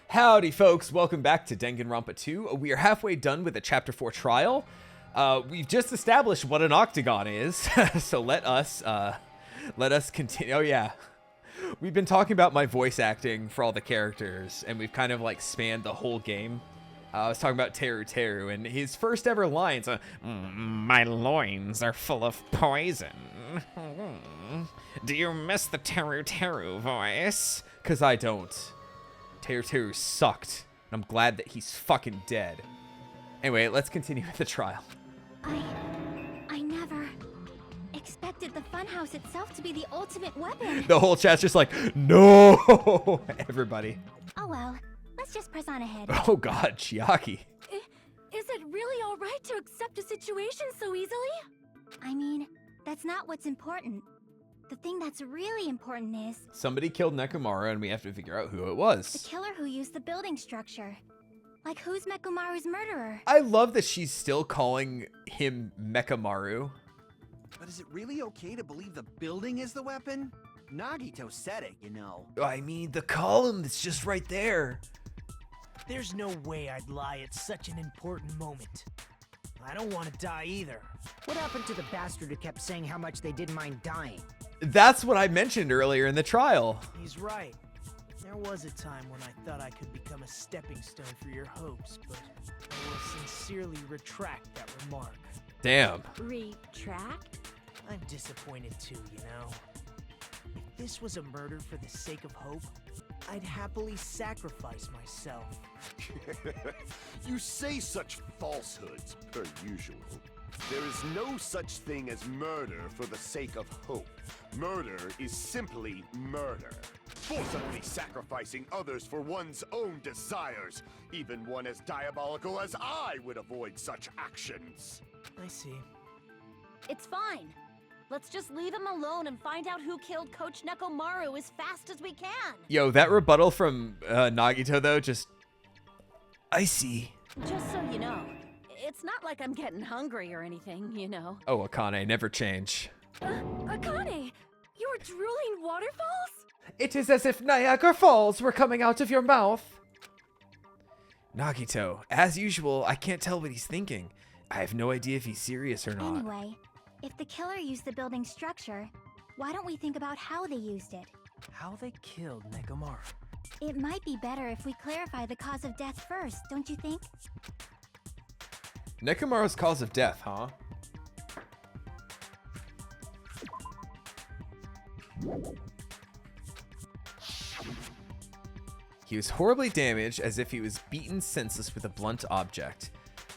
Howdy, folks. Welcome back to Danganronpa 2. We are halfway done with the Chapter 4 trial. We've just established what an octagon is, so let us continue. Oh, yeah. We've been talking about my voice acting for all the characters, and we've kind of, like, spanned the whole game. I was talking about Teru Teru, and his first ever lines, my loins are full of poison. Do you miss the Teru Teru voice? Because I don't. Teru Teru sucked, and I'm glad that he's fucking dead. Anyway, let's continue with the trial. I never expected the funhouse itself to be the ultimate weapon. The whole chat's just like, no! Everybody. Oh well, let's just press on ahead. Oh god, Chiaki. Is it really alright to accept a situation so easily? I mean, that's not what's important. The thing that's really important is... Somebody killed Nekomaru and we have to figure out who it was. the killer who used the building structure. Like, who's Nekomaru's murderer? I love that she's still calling him Mekamaru. But is it really okay to believe the building is the weapon? Nagito said it, you know. I mean, the column that's just right there. There's no way I'd lie at such an important moment. I don't want to die either. What happened to the bastard who kept saying how much they didn't mind dying? That's what I mentioned earlier in the trial. He's right. There was a time when I thought I could become a stepping stone for your hopes, but I will sincerely retract that remark. Damn. Retract? I'm disappointed too, you know. If this was a murder for the sake of hope, I'd happily sacrifice myself. You say such falsehoods, per usual. There is no such thing as murder for the sake of hope. Murder is simply murder. Forcibly sacrificing others for one's own desires. Even one as diabolical as I would avoid such actions. I see. It's fine. Let's just leave him alone and find out who killed Coach Nekomaru as fast as we can. Yo, that rebuttal from Nagito, though, just... I see. Just so you know, it's not like I'm getting hungry or anything, you know. Oh, Akane, never change. Akane! You were drooling waterfalls? It is as if Niagara Falls were coming out of your mouth. Nagito, as usual, I can't tell what he's thinking. I have no idea if he's serious or not. Anyway, if the killer used the building structure, why don't we think about how they used it? How they killed Nekomaru. It might be better if we clarify the cause of death first, don't you think? Nekomaru's cause of death, huh? He was horribly damaged, as if he was beaten senseless with a blunt object.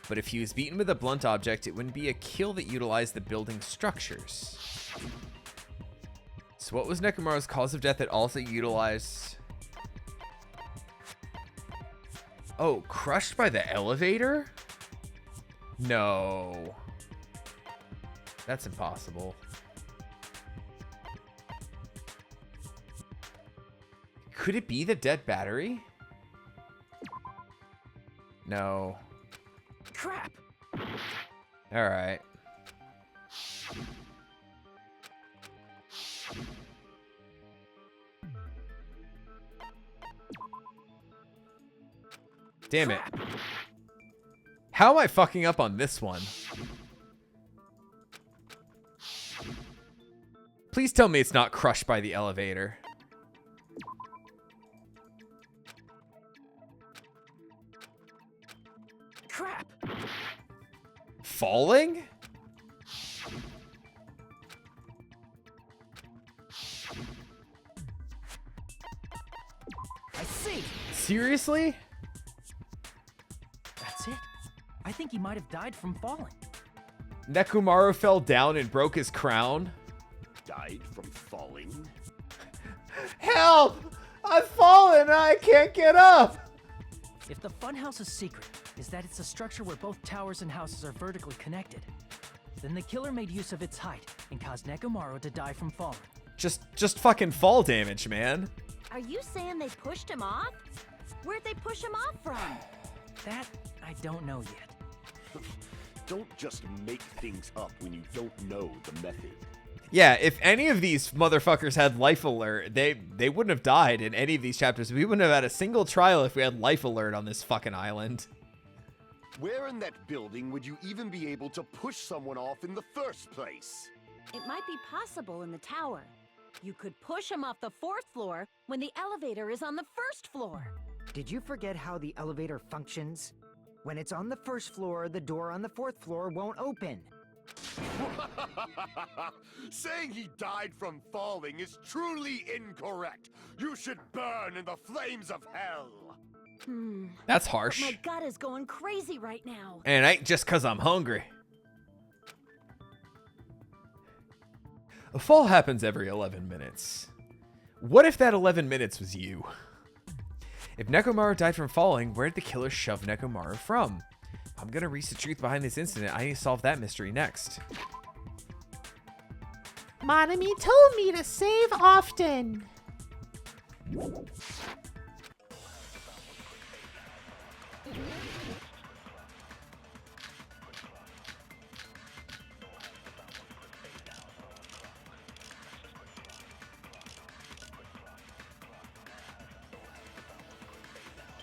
But if he was beaten with a blunt object, it wouldn't be a kill that utilized the building structures. So what was Nekomaru's cause of death that also utilized... Oh, crushed by the elevator? No. That's impossible. Could it be the dead battery? No. Crap! Alright. Damn it. How am I fucking up on this one? Please tell me it's not crushed by the elevator. Crap! Falling? I see! Seriously? That's it. I think he might have died from falling. Nekomaru fell down and broke his crown? Died from falling? Help! I've fallen and I can't get up! If the funhouse's secret is that it's a structure where both towers and houses are vertically connected, then the killer made use of its height and caused Nekomaru to die from falling. Just fucking fall damage, man. Are you saying they pushed him off? Where'd they push him off from? That I don't know yet. Don't just make things up when you don't know the method. Yeah, if any of these motherfuckers had life alert, they wouldn't have died in any of these chapters. We wouldn't have had a single trial if we had life alert on this fucking island. Where in that building would you even be able to push someone off in the first place? It might be possible in the tower. You could push him off the 4th floor when the elevator is on the 1st floor. Did you forget how the elevator functions? When it's on the 1st floor, the door on the 4th floor won't open. Saying he died from falling is truly incorrect. You should burn in the flames of hell. That's But harsh. my gut is going crazy right now. And it ain't just because I'm hungry. A fall happens every 11 minutes. What if that 11 minutes was you? If Nekomaru died from falling, where did the killer shove Nekomaru from? I'm gonna reach the truth behind this incident. I need to solve that mystery next. Monami told me to save often.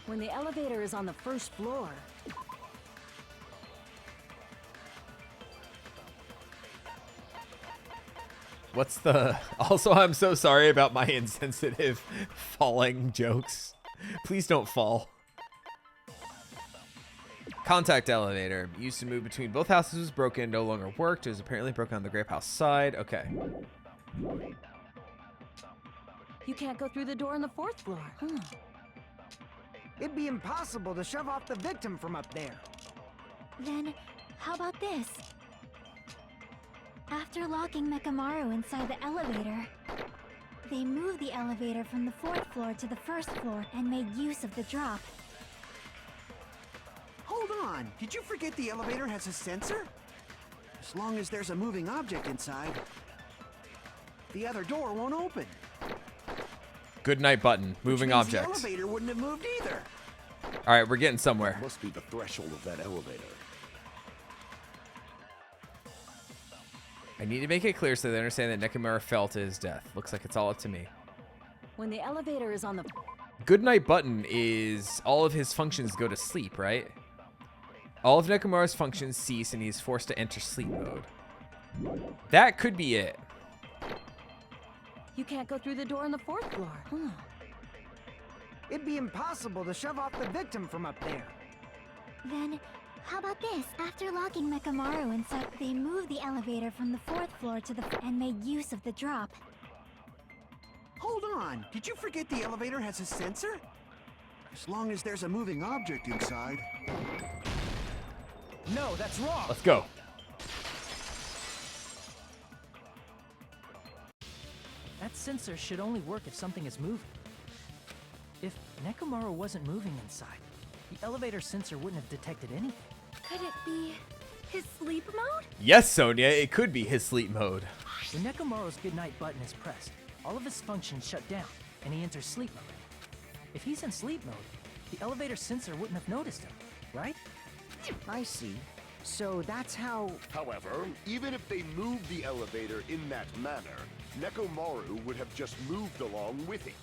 When the elevator is on the 1st floor, What's the... Also, I'm so sorry about my insensitive falling jokes. Please don't fall. Contact elevator. Used to move between both houses was broken, no longer worked. It was apparently broken on the grape house side. Okay. you can't go through the door on the 4th floor. It'd be impossible to shove off the victim from up there. Then, how about this? After locking Mekamaru inside the elevator, they moved the elevator from the 4th floor to the 1st floor and made use of the drop. Hold on, did you forget the elevator has a sensor? As long as there's a moving object inside, the other door won't open. Good night button. Moving Which means object. The elevator wouldn't have moved either. All right, we're getting somewhere. Must be the threshold of that elevator. I need to make it clear so they understand that Nekomaru fell to his death. Looks like it's all up to me. When the elevator is on the... Good night button is all of his functions go to sleep, right? All of Nekomaru's functions cease and he's forced to enter sleep mode. That could be it. You can't go through the door on the 4th floor. It'd be impossible to shove off the victim from up there. Then, how about this? After locking Mekamaru inside, they moved the elevator from the 4th floor to the and made use of the drop. Hold on, did you forget the elevator has a sensor? As long as there's a moving object inside. No, that's wrong. Let's go. That sensor should only work if something is moving. If Nekomaru wasn't moving inside, the elevator sensor wouldn't have detected anything. Could it be his sleep mode? Yes, Sonia, it could be his sleep mode. When Nekomaru's goodnight button is pressed, all of his functions shut down, and he enters sleep mode. If he's in sleep mode, the elevator sensor wouldn't have noticed him, right? I see. So that's how... However, even if they moved the elevator in that manner, Nekomaru would have just moved along with it.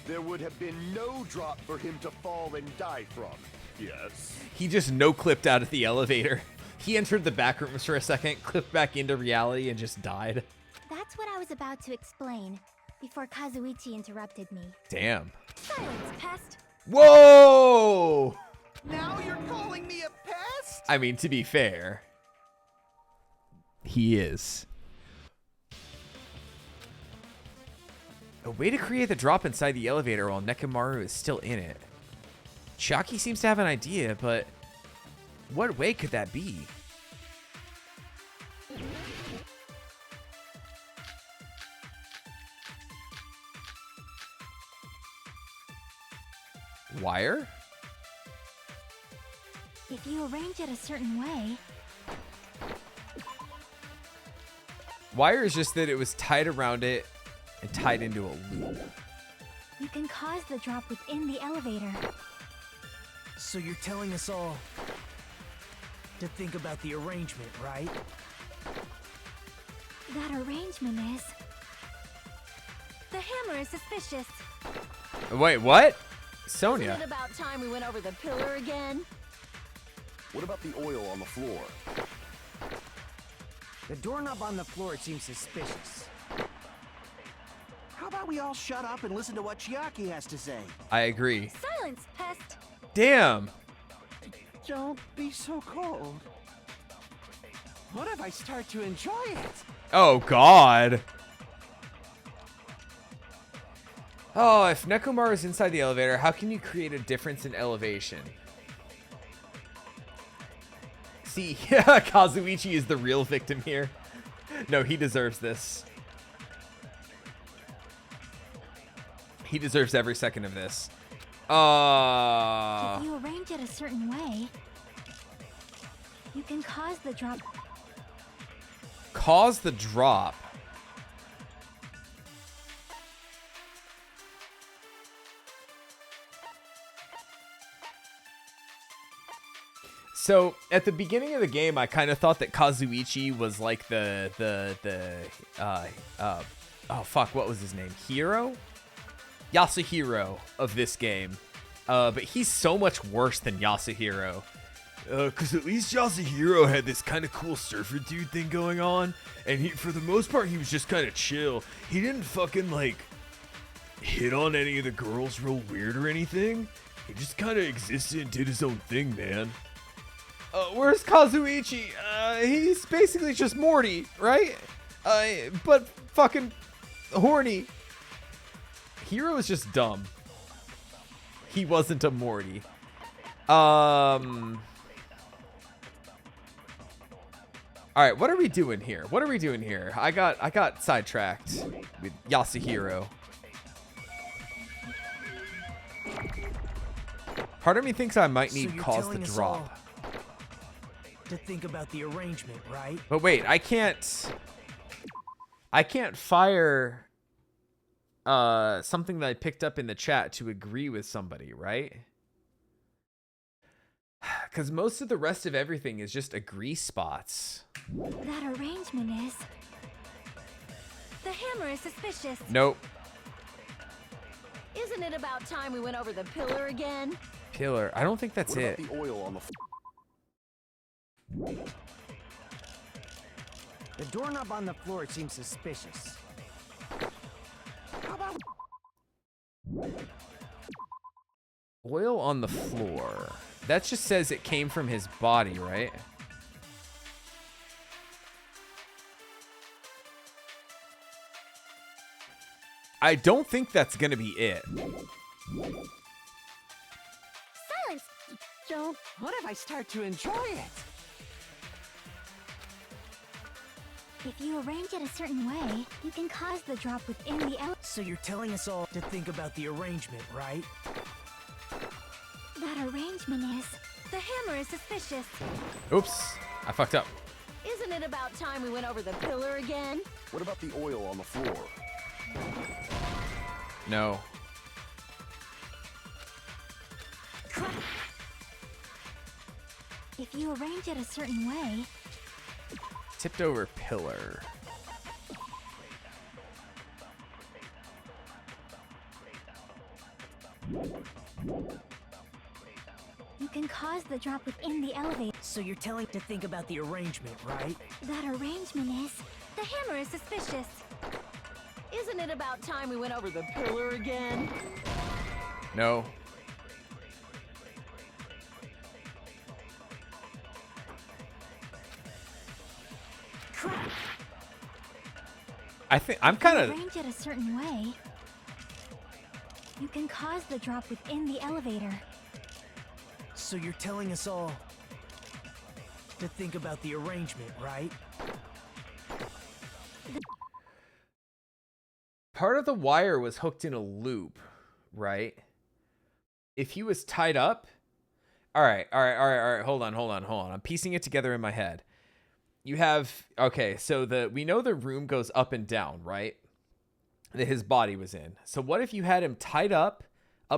There would have been no drop for him to fall and die from. Yes. He just no-clipped out of the elevator. He entered the back rooms for a second, clipped back into reality, and just died. That's what I was about to explain, before Kazuichi interrupted me. Damn. Silence, pest! Whoa! Now you're calling me a pest? I mean, to be fair, he is. A way to create the drop inside the elevator while Nekomaru is still in it. Chiaki seems to have an idea, but what way could that be? Wire? If you arrange it a certain way, Wire is just that it was tied around it and tied into a loop. you can cause the drop within the elevator. So you're telling us all to think about the arrangement, right? That arrangement is... The hammer is suspicious. Wait, what? Isn't Sonia. it about time we went over the pillar again? What about the oil on the floor? The doorknob on the floor seems suspicious. How about we all shut up and listen to what Chiaki has to say? I agree. Silence, pest. Damn. Don't be so cold. What if I start to enjoy it? Oh, God. Oh, if Nekomaru is inside the elevator, how can you create a difference in elevation? See, Kazuichi is the real victim here. No, he deserves this. He deserves every second of this. If you arrange it a certain way, you can cause the drop. Cause the drop. So at the beginning of the game, I kind of thought that Kazuichi was like oh fuck, what was his name? Hero? Yasuhiro of this game. But he's so much worse than Yasuhiro. Cause at least Yasuhiro had this kind of cool surfer dude thing going on, and he, for the most part, he was just kind of chill. He didn't fucking like hit on any of the girls real weird or anything. He just kind of existed and did his own thing, man. Where's Kazuichi? He's basically just Morty, right? But fucking horny. Hero is just dumb. He wasn't a Morty. Alright, what are we doing here? What are we doing here? I got sidetracked with Yasuhiro. Part of me thinks I might need cause the drop. To think about the arrangement, right? But wait, I can't fire something that I picked up in the chat to agree with somebody, right? Because most of the rest of everything is just agree spots. That arrangement is... The hammer is suspicious. Nope. Isn't it about time we went over the pillar again? Pillar. I don't think that's What it. about the oil on the floor? The doorknob on the floor seems suspicious. How about... Oil on the floor. That just says it came from his body, right? I don't think that's gonna be it. Silence! Don't... What if I start to enjoy it? If you arrange it a certain way, you can cause the drop within the So you're telling us all to think about the arrangement, right? That arrangement is... The hammer is suspicious. Oops, I fucked up. Isn't it about time we went over the pillar again? What about the oil on the floor? No. If you arrange it a certain way, Tipped over pillar. you can cause the drop within the elevator. So you're telling to think about the arrangement, right? That arrangement is... The hammer is suspicious. Isn't it about time we went over the pillar again? No. I think I'm kind of... Arrange it a certain way, you can cause the drop within the elevator. So you're telling us all to think about the arrangement, right? Part of the wire was hooked in a loop, right? If he was tied up... All right. Hold on. I'm piecing it together in my head. You have... Okay, so we know the room goes up and down, right? That his body was in. So what if you had him tied up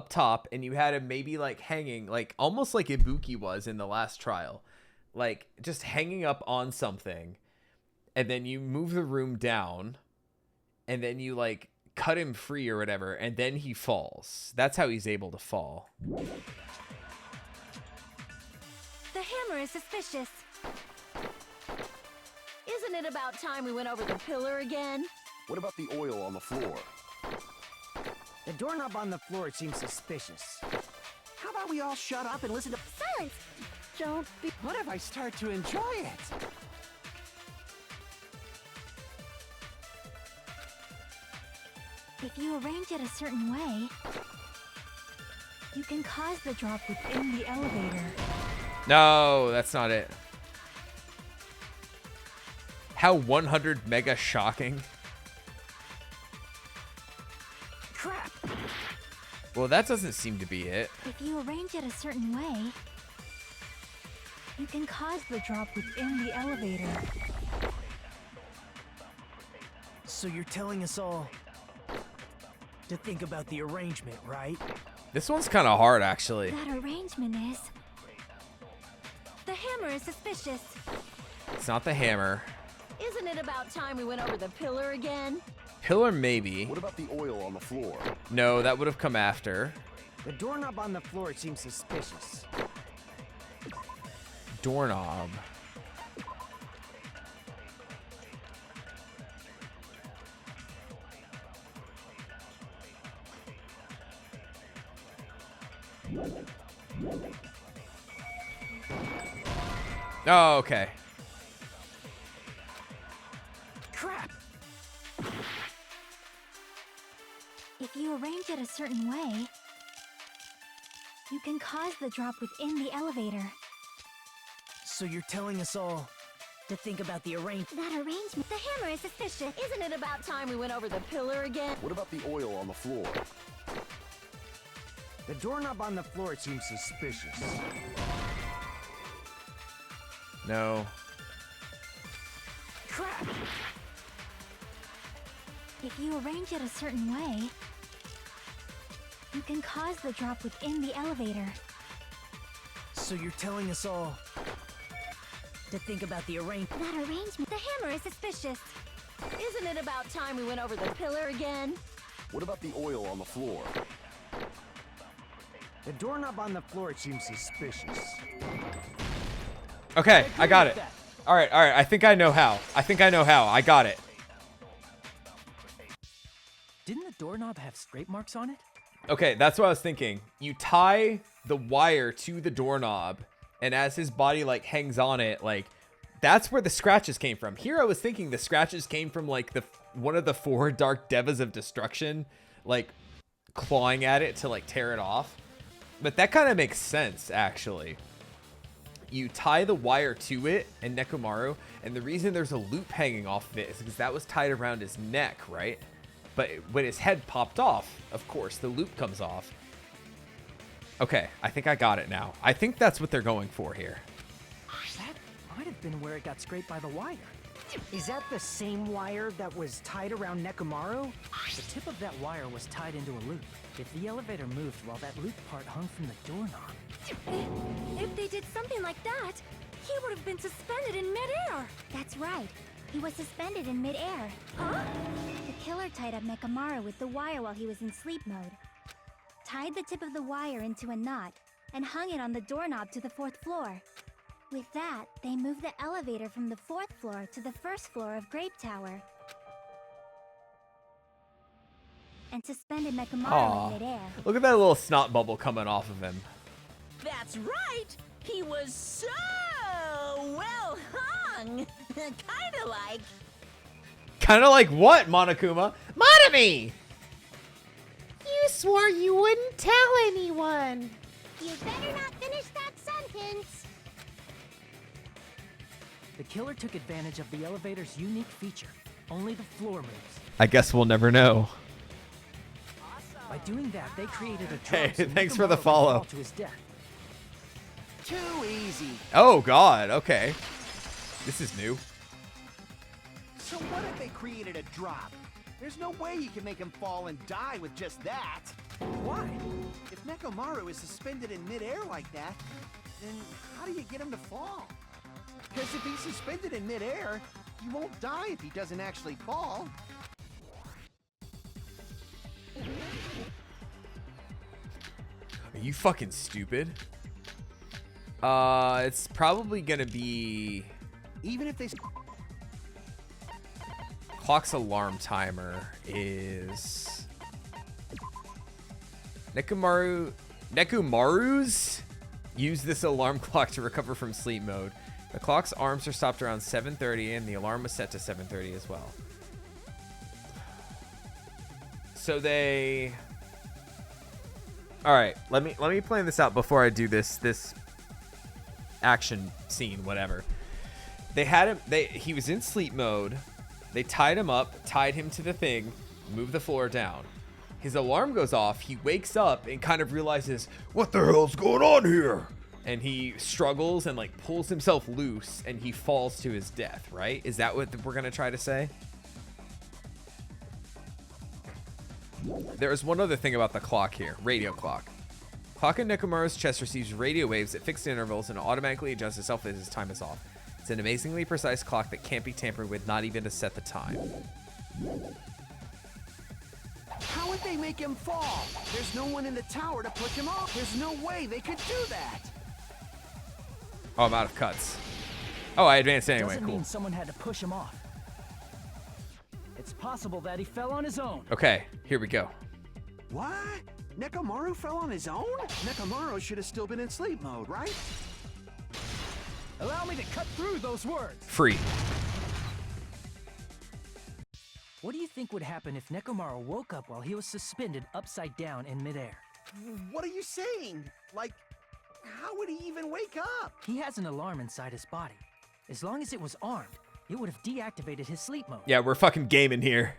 top, and you had him maybe like hanging, like almost like Ibuki was in the last trial, like just hanging up on something, and then you move the room down, and then you like cut him free or whatever, and then he falls. That's how he's able to fall. The hammer is suspicious. Isn't it about time we went over the pillar again? What about the oil on the floor? The doorknob on the floor seems suspicious. How about we all shut up and listen to... Silence! Don't be... What if I start to enjoy it? If you arrange it a certain way, you can cause the drop within the elevator. No, that's not it. How 100 mega shocking. Crap! Well, that doesn't seem to be it. If you arrange it a certain way, you can cause the drop within the elevator. So you're telling us all to think about the arrangement, right? This one's kind of hard, actually. That arrangement is... The hammer is suspicious. It's not the hammer. Isn't it about time we went over the pillar again? Pillar, maybe. What about the oil on the floor? No, that would have come after. The doorknob on the floor seems suspicious. Doorknob. Oh, okay. Crap! If you arrange it a certain way, you can cause the drop within the elevator. So you're telling us all to think about the arrangement. That arrangement... The hammer is suspicious. Isn't it about time we went over the pillar again? What about the oil on the floor? The doorknob on the floor seems suspicious. No. Crap! If you arrange it a certain way, you can cause the drop within the elevator. So you're telling us all to think about the arrangement. That arrangement... The hammer is suspicious. Isn't it about time we went over the pillar again? What about the oil on the floor? The doorknob on the floor seems suspicious. Okay, I got it. All right. I think I know how. I got it. Didn't the doorknob have scrape marks on it? Okay, that's what I was thinking. You tie the wire to the doorknob, and as his body like hangs on it, like that's where the scratches came from. Here I was thinking the scratches came from like one of the 4 dark devas of destruction, like clawing at it to like tear it off. But that kind of makes sense, actually. You tie the wire to it and Nekomaru, and the reason there's a loop hanging off of it is because that was tied around his neck, right? But when his head popped off, of course, the loop comes off. Okay, I think I got it now. I think that's what they're going for here. That might have been where it got scraped by the wire. Is that the same wire that was tied around Nekomaru? The tip of that wire was tied into a loop. If the elevator moved while that loop part hung from the doorknob... If they did something like that, he would have been suspended in midair. That's right. He was suspended in midair. Huh? The killer tied up Nekomaru with the wire while he was in sleep mode. Tied the tip of the wire into a knot and hung it on the doorknob to the 4th floor. With that, they moved the elevator from the 4th floor to the 1st floor of Grape Tower. And suspended Nekomaru in midair. Look at that little snot bubble coming off of him. That's right! He was so well hung! Kinda like... Kind of like what, Monokuma? Monami! You swore you wouldn't tell anyone. You better not finish that sentence. The killer took advantage of the elevator's unique feature. Only the floor moves. I guess we'll never know. By doing that, they created a Hey, drop so thanks for the Nekomaru would follow. fall to his death. Too easy. Oh, God. Okay. This is new. So what if they created a drop? There's no way you can make him fall and die with just that. Why? If Nekomaru is suspended in midair like that, then how do you get him to fall? Because if he's suspended in midair, He won't die if he doesn't actually fall. Are you fucking stupid? It's probably gonna be Even if they... Clock's alarm timer is Nekomaru's use this alarm clock to recover from sleep mode. The clock's arms are stopped around 7:30 and the alarm was set to 7:30 as well. So they... All right, let me plan this out before I do this action scene, whatever. They had him, he was in sleep mode. They tied him up, tied him to the thing, moved the floor down. His alarm goes off. He wakes up and kind of realizes, what the hell's going on here? And he struggles and like pulls himself loose and he falls to his death, right? Is that what we're going to try to say? There is one other thing about the clock here. Radio clock. Clock in Nekomaru's chest receives radio waves at fixed intervals and automatically adjusts itself as his time is off. It's an amazingly precise clock that can't be tampered with, not even to set the time. How would they make him fall? There's no one in the tower to push him off. There's no way they could do that. Oh, I'm out of cuts. Oh, I advanced anyway. Doesn't Cool. mean someone had to push him off. It's possible that he fell on his own. Okay, here we go. What? Nekomaru fell on his own? Nekomaru should have still been in sleep mode, right? Allow me to cut through those words. Free. What do you think would happen if Nekomaru woke up while he was suspended upside down in midair? What are you saying? Like, how would he even wake up? He has an alarm inside his body. As long as it was armed, it would have deactivated his sleep mode. Yeah, we're fucking gaming here.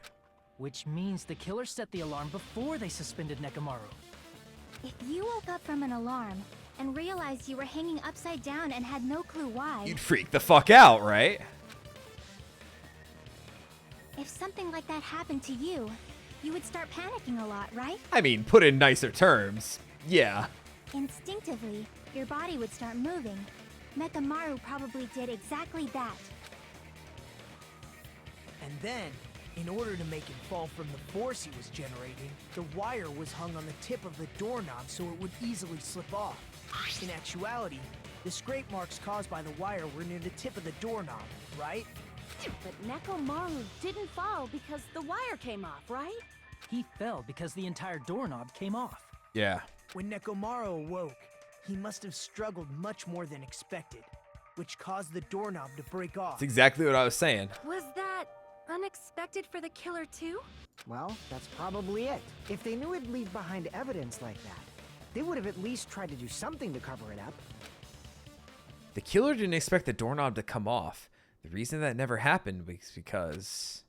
Which means the killer set the alarm before they suspended Nekomaru. If you woke up from an alarm and realized you were hanging upside down and had no clue why, You'd freak the fuck out, right? if something like that happened to you, you would start panicking a lot, right? I mean, put in nicer terms. Yeah. Instinctively, your body would start moving. Nekomaru probably did exactly that. And then, in order to make him fall from the force he was generating, the wire was hung on the tip of the doorknob so it would easily slip off. In actuality, the scrape marks caused by the wire were near the tip of the doorknob, right? But Nekomaru didn't fall because the wire came off, right? He fell because the entire doorknob came off. Yeah. When Nekomaru awoke, he must have struggled much more than expected, which caused the doorknob to break off. That's exactly what I was saying. Was that unexpected for the killer too? Well, that's probably it. If they knew it'd leave behind evidence like that, they would have at least tried to do something to cover it up. The killer didn't expect the doorknob to come off. The reason that never happened was because...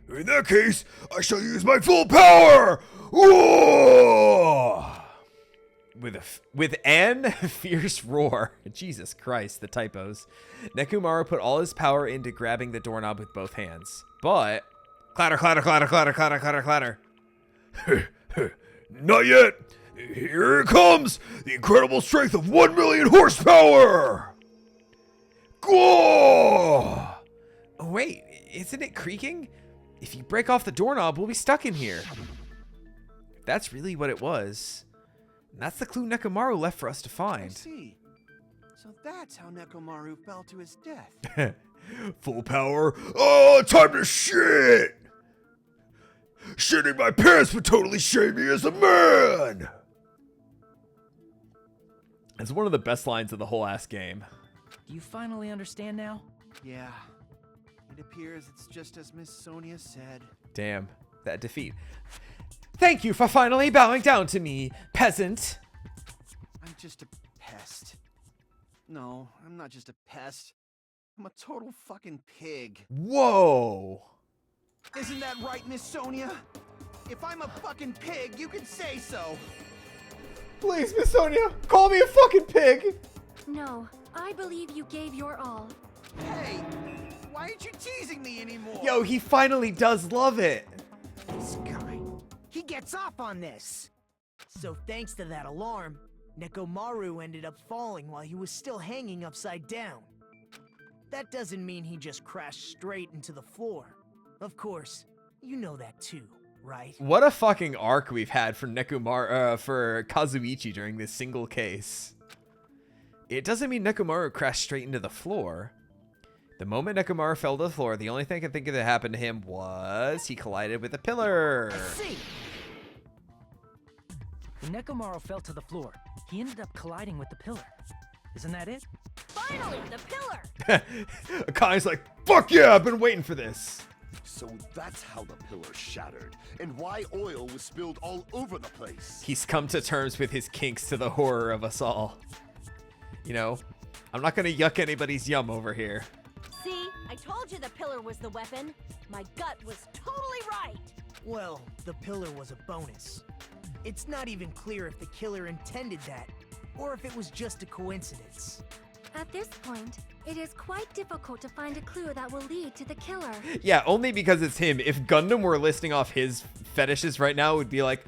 In that case, I shall use my full power! Whoa! With an fierce roar. Jesus Christ, the typos. Nekomaru put all his power into grabbing the doorknob with both hands. But... Clatter, clatter, clatter, clatter, clatter, clatter, clatter. Not yet! Here it comes! The incredible strength of 1 million horsepower! Go! Oh, wait, isn't it creaking? If you break off the doorknob, we'll be stuck in here. If that's really what it was, that's the clue Nekomaru left for us to I find. see. So that's how Nekomaru fell to his death. Full power. Oh, time to shit! Shitting my pants would totally shame me as a man! It's one of the best lines of the whole ass game. Do you finally understand now? Yeah. It appears it's just as Miss Sonia said. Damn, that defeat. Thank you for finally bowing down to me, peasant. I'm just a pest. No, I'm not just a pest. I'm a total fucking pig. Whoa. Isn't that right, Miss Sonia? If I'm a fucking pig, you can say so. Please, Miss Sonia, call me a fucking pig. No, I believe you gave your all. Hey, why aren't you teasing me anymore? Yo, he finally does love it. This guy, he gets off on this. So thanks to that alarm, Nekomaru ended up falling while he was still hanging upside down. that doesn't mean he just crashed straight into the floor. Of course, you know that too, right? What a fucking arc we've had for for Kazuichi during this single case. It doesn't mean Nekomaru crashed straight into the floor. The moment Nekomaru fell to the floor, the only thing I can think of that happened to him was he collided with a pillar. I see. When Nekomaru fell to the floor, he ended up colliding with the pillar. Isn't that it? Finally, the pillar! Akai's like, fuck yeah, I've been waiting for this. So that's how the pillar shattered, and why oil was spilled all over the place. He's come to terms with his kinks to the horror of us all. You know, I'm not gonna yuck anybody's yum over here. See, I told you the pillar was the weapon. My gut was totally right. Well, the pillar was a bonus. It's not even clear if the killer intended that, or if it was just a coincidence. At this point, it is quite difficult to find a clue that will lead to the killer. Yeah, only because it's him. If Gundam were listing off his fetishes right now, it would be like,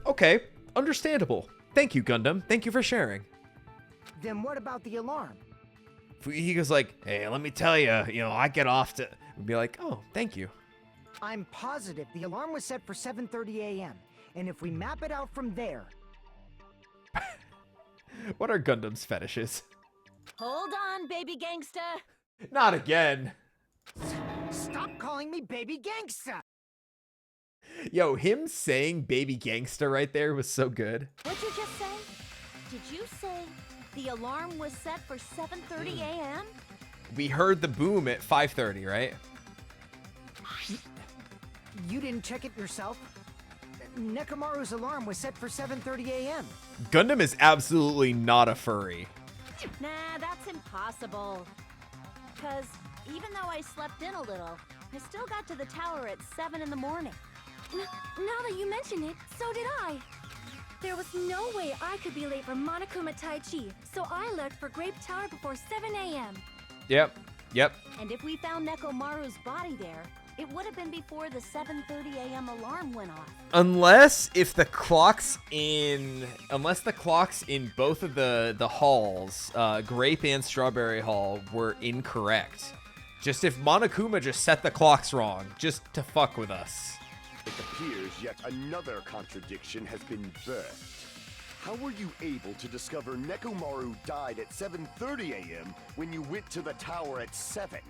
okay, understandable. Thank you, Gundam. Thank you for sharing. Then what about the alarm? If he goes like, hey, let me tell you, I get off to... We'd be like, oh, thank you. I'm positive the alarm was set for 7:30 a.m. And if we map it out from there... What are Gundam's fetishes? Hold on, baby gangsta. Not again. Stop calling me baby gangsta! Yo, him saying baby gangsta right there was so good. What'd you just say? Did you say the alarm was set for 7:30 a.m.? We heard the boom at 5:30, right? You didn't check it yourself? Nekomaru's alarm was set for 7:30 a.m. Gundam is absolutely not a furry. Nah, that's impossible. Because even though I slept in a little, I still got to the tower at 7 in the morning. Now that you mention it, so did I. There was no way I could be late for Monokuma Tai Chi, so I left for Grape Tower before 7 a.m. Yep. And if we found Nekomaru's body there, it would have been before the 7:30 a.m. alarm went off. Unless the clocks in both of the halls, Grape and Strawberry Hall, were incorrect. Just if Monokuma just set the clocks wrong, just to fuck with us. It appears yet another contradiction has been birthed. How were you able to discover Nekomaru died at 7:30 a.m. when you went to the tower at 7?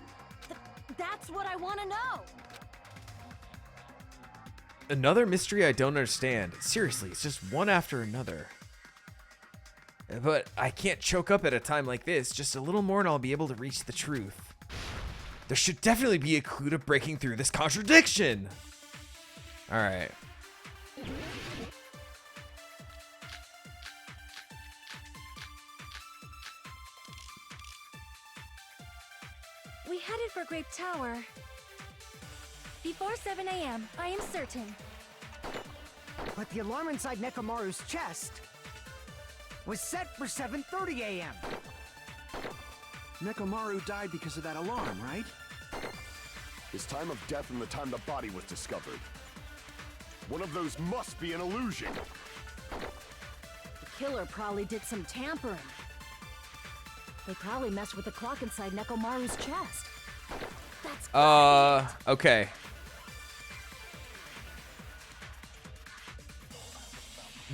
That's what I want to know. Another mystery I don't understand. Seriously, it's just one after another. But I can't choke up at a time like this. Just a little more and I'll be able to reach the truth. There should definitely be a clue to breaking through this contradiction. All right. We headed for Grape Tower before 7 a.m., I am certain. But the alarm inside Nekomaru's chest was set for 7:30 a.m. Nekomaru died because of that alarm, right? His time of death and the time the body was discovered. One of those must be an illusion. The killer probably did some tampering. They probably messed with the clock inside Nekomaru's chest. That's okay.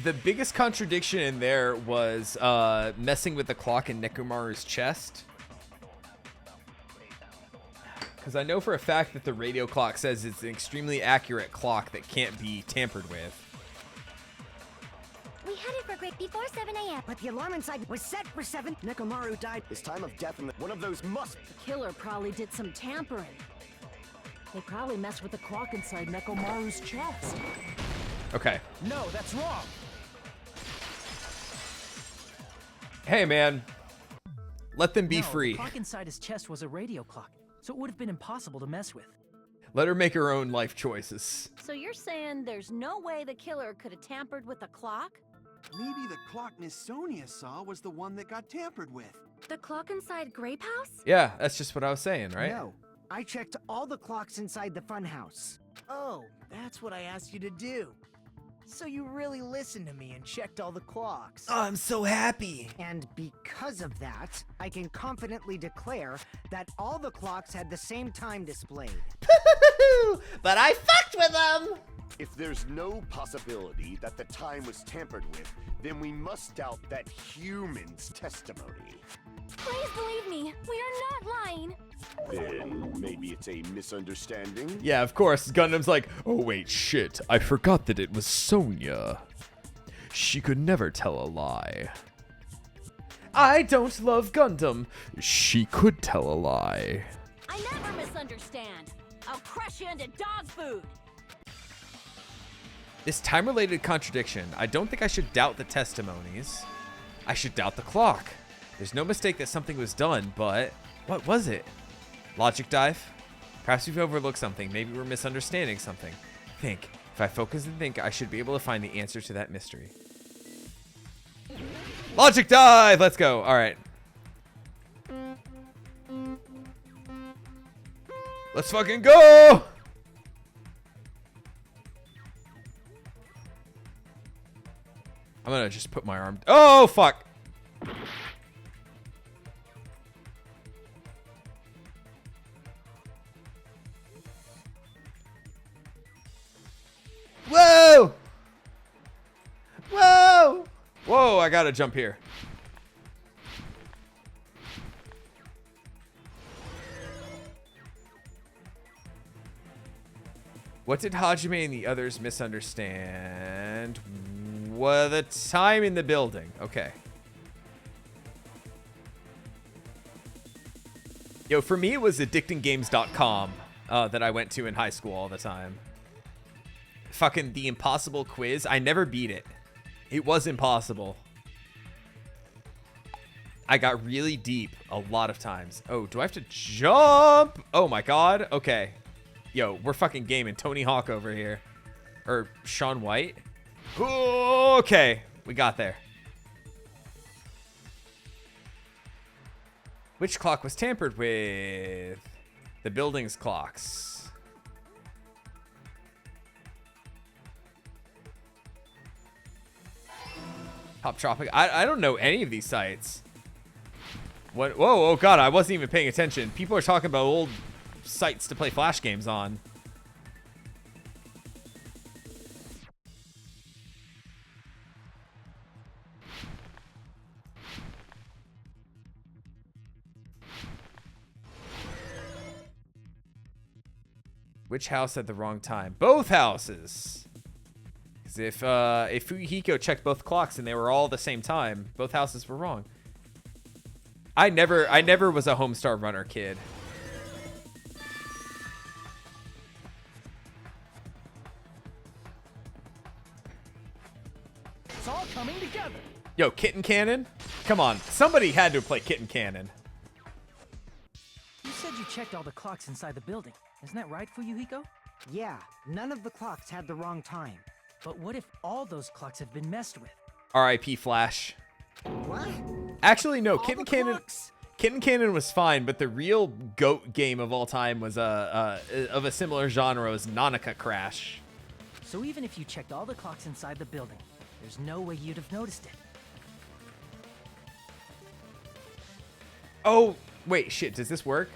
The biggest contradiction in there was messing with the clock in Nekomaru's chest. Because I know for a fact that the radio clock says it's an extremely accurate clock that can't be tampered with. We headed for Grape before 7 a.m. But the alarm inside was set for 7. Nekomaru died. His time of death and one of those must... The killer probably did some tampering. They probably messed with the clock inside Nekomaru's chest. Okay. No, that's wrong. Hey, man. Let them be No, free. The clock inside his chest was a radio clock, so it would have been impossible to mess with. Let her make her own life choices. So you're saying there's no way the killer could have tampered with the clock? Maybe the clock Miss Sonia saw was the one that got tampered with. The clock inside Grape House? Yeah, that's just what I was saying, right? No, I checked all the clocks inside the funhouse. Oh, that's what I asked you to do. So you really listened to me and checked all the clocks. Oh, I'm so happy. And because of that, I can confidently declare that all the clocks had the same time displayed. But I fucked with them! If there's no possibility that the time was tampered with, then we must doubt that human's testimony. Please believe me, we are not lying. Then maybe it's a misunderstanding? Yeah, of course. Gundam's like, oh wait, shit. I forgot that it was Sonia. She could never tell a lie. I don't love Gundam. She could tell a lie. I never misunderstand. I'll crush you into dog food. This time-related contradiction. I don't think I should doubt the testimonies. I should doubt the clock. There's no mistake that something was done, but what was it? Logic dive? Perhaps we've overlooked something. Maybe we're misunderstanding something. Think. If I focus and think, I should be able to find the answer to that mystery. Logic dive! Let's go. All right. Let's fucking go! I'm gonna just put my arm. Oh, fuck! Whoa! Whoa! Whoa, I gotta jump here. What did Hajime and the others misunderstand? Well, the time in the building. Okay. Yo, for me, it was addictinggames.com that I went to in high school all the time. Fucking the impossible quiz. I never beat it. It was impossible. I got really deep a lot of times. Oh, do I have to jump? Oh my god. Okay. Yo, we're fucking gaming. Tony Hawk over here. Or Shaun White. Okay. We got there. Which clock was tampered with? The building's clocks. Pop Tropic. I don't know any of these sites. What? Whoa, oh god, I wasn't even paying attention. People are talking about old sites to play Flash games on. Which house had the wrong time? Both houses. Because if Fuyuhiko checked both clocks and they were all the same time, both houses were wrong. I never was a Homestar Runner kid. It's all coming together. Yo, Kitten Cannon? Come on, somebody had to play Kitten Cannon. You said you checked all the clocks inside the building. Isn't that right, Fuyuhiko? Yeah, none of the clocks had the wrong time. But what if all those clocks have been messed with? R.I.P. Flash. What? Actually, no, All Kitten the Cannon. clocks. Kitten Cannon was fine, but the real GOAT game of all time was of a similar genre was Nanaka Crash. So even if you checked all the clocks inside the building, there's no way you'd have noticed it. Oh, wait, shit, does this work?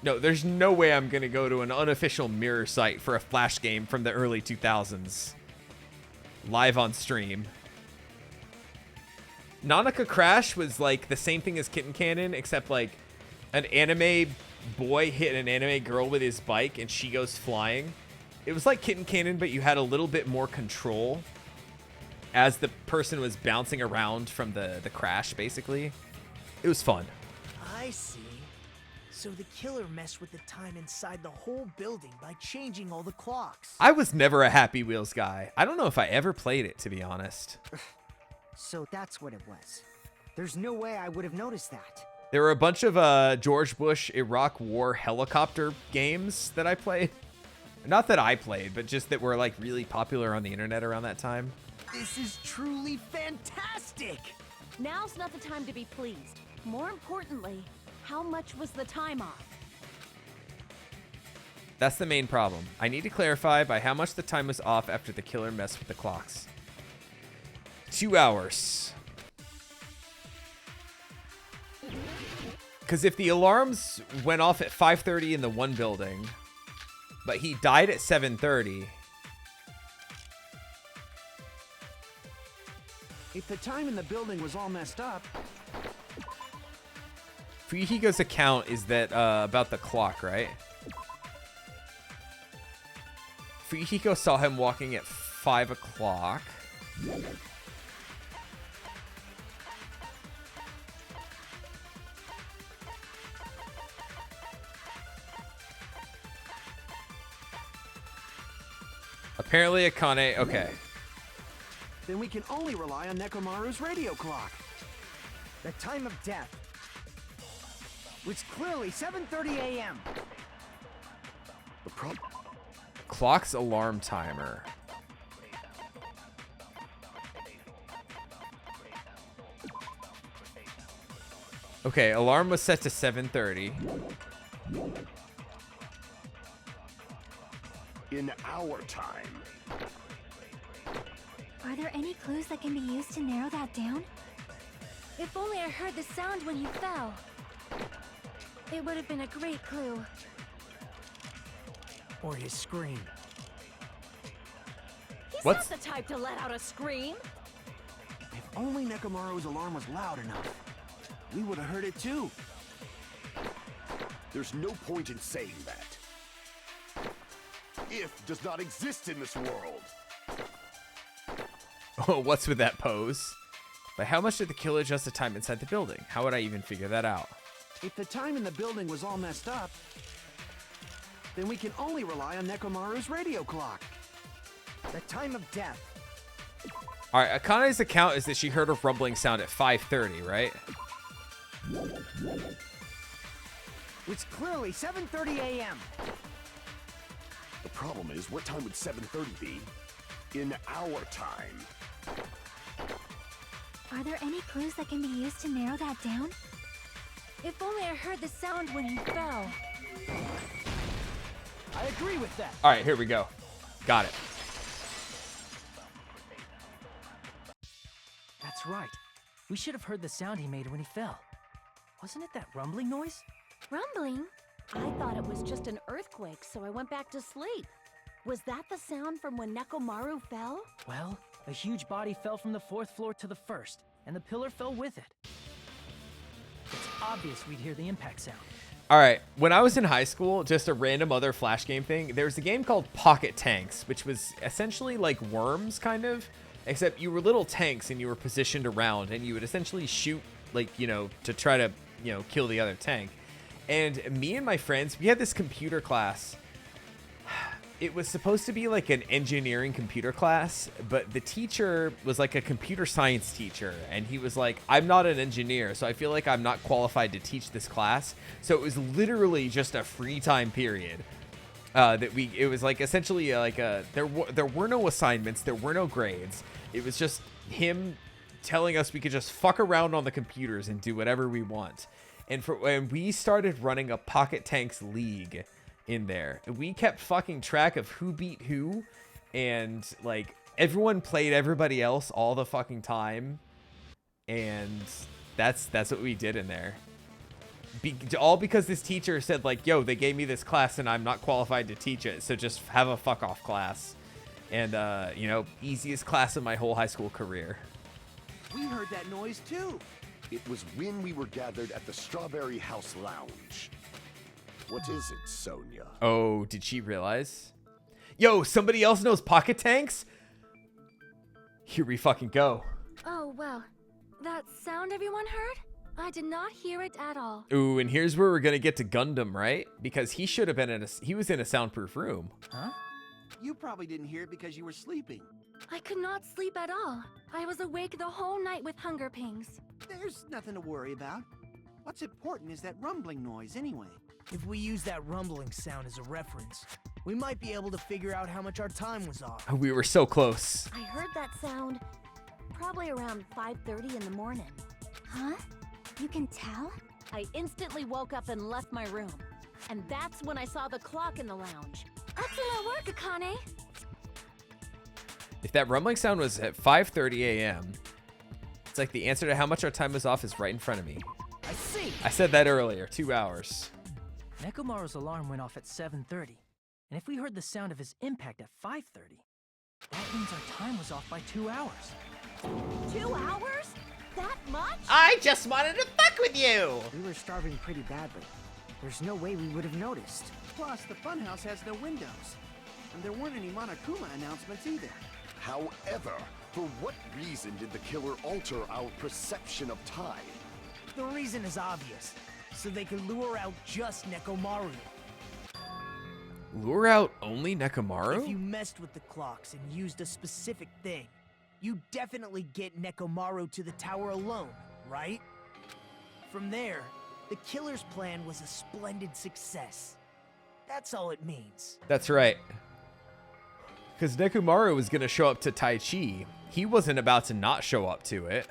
No, there's no way I'm gonna go to an unofficial mirror site for a Flash game from the early 2000s. Live on stream. Nanaka Crash was like the same thing as Kitten Cannon, except like an anime boy hit an anime girl with his bike and she goes flying. It was like Kitten Cannon, but you had a little bit more control as the person was bouncing around from the crash, basically. It was fun. I see. So the killer messed with the time inside the whole building by changing all the clocks. I was never a Happy Wheels guy. I don't know if I ever played it, to be honest. So that's what it was. There's no way I would have noticed that. There were a bunch of George Bush Iraq War helicopter games that I played. Not that I played, but just that were like really popular on the internet around that time. This is truly fantastic! Now's not the time to be pleased. More importantly, how much was the time off? That's the main problem. I need to clarify by how much the time was off after the killer messed with the clocks. 2 hours. Because if the alarms went off at 5:30 in the one building, but he died at 7:30... If the time in the building was all messed up... Fuyuhiko's account is that about the clock, right? Fuyuhiko saw him walking at 5 o'clock. Apparently Akane, okay. Then we can only rely on Nekomaru's radio clock. The time of death was clearly 7:30 a.m. Clock's alarm timer. Okay, alarm was set to 7:30. In our time. Are there any clues that can be used to narrow that down? If only I heard the sound when he fell. It would have been a great clue. Or his scream. He's What's- not the type to let out a scream. If only Nekomaru's alarm was loud enough, we would have heard it too. There's no point in saying that. If does not exist in this world. Oh, what's with that pose? But how much did the killer adjust the time inside the building? How would I even figure that out? If the time in the building was all messed up, then we can only rely on Nekomaru's radio clock. The time of death All right, Akane's account is that she heard a rumbling sound at 5:30, right? was clearly 7:30 a.m. The problem is, what time would 7:30 be? In our time. Are there any clues that can be used to narrow that down? If only I heard the sound when he fell. I agree with that. All right, here we go. Got it. That's right. We should have heard the sound he made when he fell. Wasn't it that rumbling noise? Rumbling? I thought it was just an earthquake, so I went back to sleep. Was that the sound from when Nekomaru fell? Well, a huge body fell from the 4th floor to the 1st, and the pillar fell with it. It's obvious we'd hear the impact sound. All right, when I was in high school, just a random other Flash game thing, there was a game called Pocket Tanks, which was essentially like Worms, kind of, except you were little tanks and you were positioned around, and you would essentially shoot, like, you know, to try to, you know, kill the other tank. And me and my friends, we had this computer class. It was supposed to be like an engineering computer class, but the teacher was like a computer science teacher, and he was like, I'm not an engineer, so I feel like I'm not qualified to teach this class. So it was literally just a free time period it was like essentially like there were no assignments, there were no grades. It was just him telling us we could just fuck around on the computers and do whatever we want. And when we started running a Pocket Tanks league in there, we kept fucking track of who beat who, and like everyone played everybody else all the fucking time, and that's what we did in there. All because this teacher said like, yo, they gave me this class and I'm not qualified to teach it, so just have a fuck off class. And you know, easiest class of my whole high school career. We heard that noise too. It was when we were gathered at the Strawberry House Lounge. What is it, Sonia? Oh, did she realize? Yo, somebody else knows Pocket Tanks? Here we fucking go. Oh, well. That sound everyone heard? I did not hear it at all. Ooh, and here's where we're gonna get to Gundham, right? Because he should have been he was in a soundproof room. Huh? You probably didn't hear it because you were sleeping. I could not sleep at all. I was awake the whole night with hunger pangs. There's nothing to worry about. What's important is that rumbling noise anyway. If we use that rumbling sound as a reference, we might be able to figure out how much our time was off. We were so close. I heard that sound probably around 5:30 in the morning. Huh? You can tell? I instantly woke up and left my room. And that's when I saw the clock in the lounge. Excellent work, Akane. If that rumbling sound was at 5:30 a.m., it's like the answer to how much our time was off is right in front of me. I see. I said that earlier, 2 hours. Nekomaru's alarm went off at 7:30. And if we heard the sound of his impact at 5:30, that means our time was off by 2 hours. 2 hours? That much? I just wanted to fuck with you! We were starving pretty badly. There's no way we would have noticed. Plus, the funhouse has no windows. And there weren't any Monokuma announcements either. However, for what reason did the killer alter our perception of time? The reason is obvious. So they could lure out just Nekomaru. Lure out only Nekomaru? If you messed with the clocks and used a specific thing, you definitely get Nekomaru to the tower alone, right? From there, the killer's plan was a splendid success. That's all it means. That's right. Because Nekomaru was going to show up to Tai Chi. He wasn't about to not show up to it.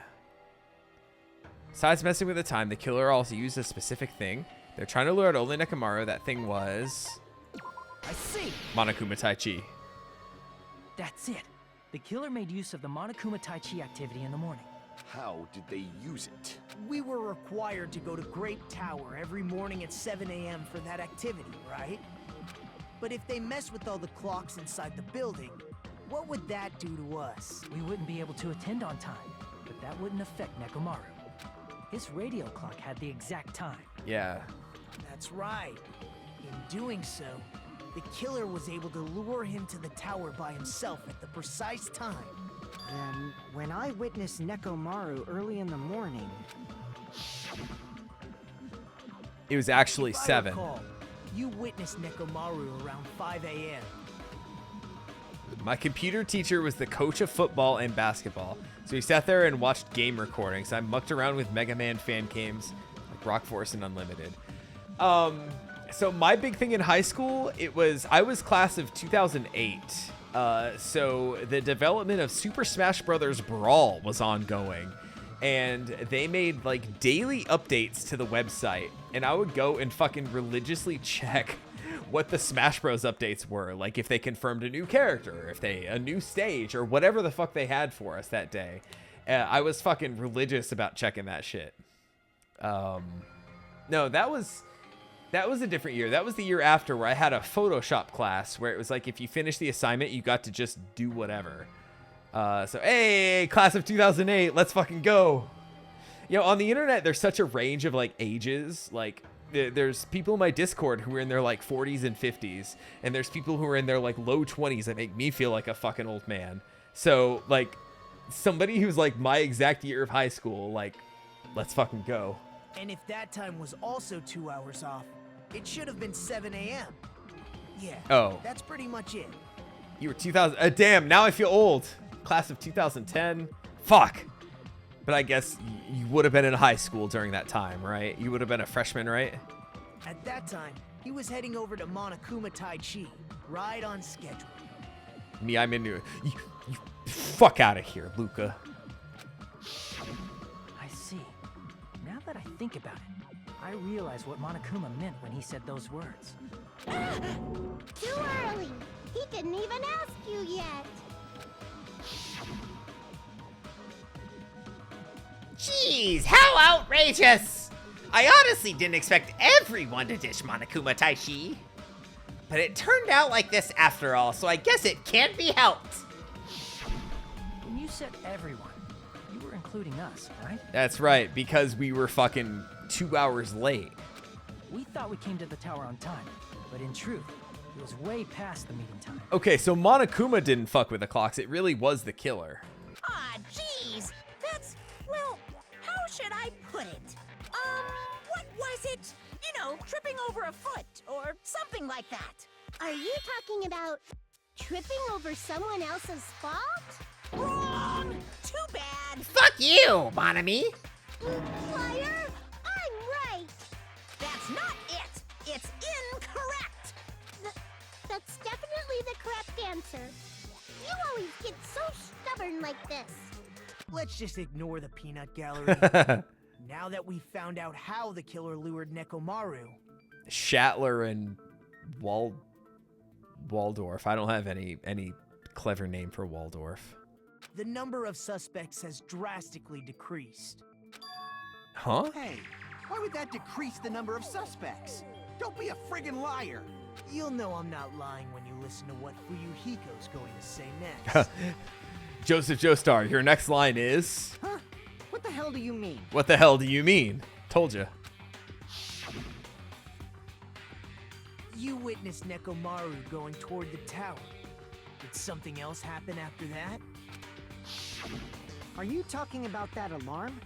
Besides messing with the time, the killer also used a specific thing. They're trying to lure out only Nekomaru. That thing was... I see. Monokuma Tai Chi. That's it. The killer made use of the Monokuma Tai Chi activity in the morning. How did they use it? We were required to go to Grape Tower every morning at 7 a.m. for that activity, right? But if they mess with all the clocks inside the building, what would that do to us? We wouldn't be able to attend on time, but that wouldn't affect Nekomaru. His radio clock had the exact time. Yeah. That's right. In doing so, the killer was able to lure him to the tower by himself at the precise time. Then, when I witnessed Nekomaru early in the morning... It was actually If I 7. recall, you witnessed Nekomaru around 5 a.m. My computer teacher was the coach of football and basketball. So he sat there and watched game recordings. I mucked around with Mega Man fan games like Rock Force and Unlimited. So my big thing in high school, I was class of 2008. So the development of Super Smash Bros. Brawl was ongoing. And they made like daily updates to the website. And I would go and fucking religiously check what the Smash Bros. Updates were. Like if they confirmed a new character, if a new stage, or whatever the fuck they had for us that day. I was fucking religious about checking that shit. No, that was a different year. That was the year after where I had a Photoshop class where it was like if you finished the assignment, you got to just do whatever. So, hey, class of 2008, let's fucking go. You know, on the internet, there's such a range of like ages. Like there's people in my Discord who are in their like 40s and 50s, and there's people who are in their like low 20s that make me feel like a fucking old man. So like somebody who's like my exact year of high school, like let's fucking go. And if that time was also 2 hours off, it should have been 7 a.m. Yeah. Oh. That's pretty much it. You were 2000. Damn, now I feel old. Class of 2010. Fuck. But I guess you would have been in high school during that time, right? You would have been a freshman, right? At that time, he was heading over to Monokuma Tai Chi, right on schedule. Me, I'm into it. You fuck out of here, Luca. I see. Now that I think about it, I realize what Monokuma meant when he said those words. Too early. He didn't even ask you yet. Jeez, how outrageous! I honestly didn't expect everyone to dish Monokuma Tai Chi. But it turned out like this after all, so I guess it can't be helped. When you said everyone, you were including us, right? That's right, because we were fucking 2 hours late. We thought we came to the tower on time, but in truth, it was way past the meeting time. Okay, so Monokuma didn't fuck with the clocks. It really was the killer. Ah, jeez. That's, well, how should I put it? What was it? You know, tripping over a foot or something like that. Are you talking about tripping over someone else's fault? Wrong! Too bad. Fuck you, Bonami! Liar! I'm right! That's not it. It's incorrect. That's definitely the correct answer. You always get so stubborn like this. Let's just ignore the peanut gallery. Now that we've found out how the killer lured Nekomaru, Shatler and Waldorf. I don't have any clever name for Waldorf. The number of suspects has drastically decreased. Huh? Hey, why would that decrease the number of suspects? Don't be a friggin' liar. You'll know I'm not lying when you listen to what Fuyuhiko's going to say next. Joseph Joestar, your next line is... Huh? What the hell do you mean? What the hell do you mean? Told you. You witnessed Nekomaru going toward the tower. Did something else happen after that? Are you talking about that alarm?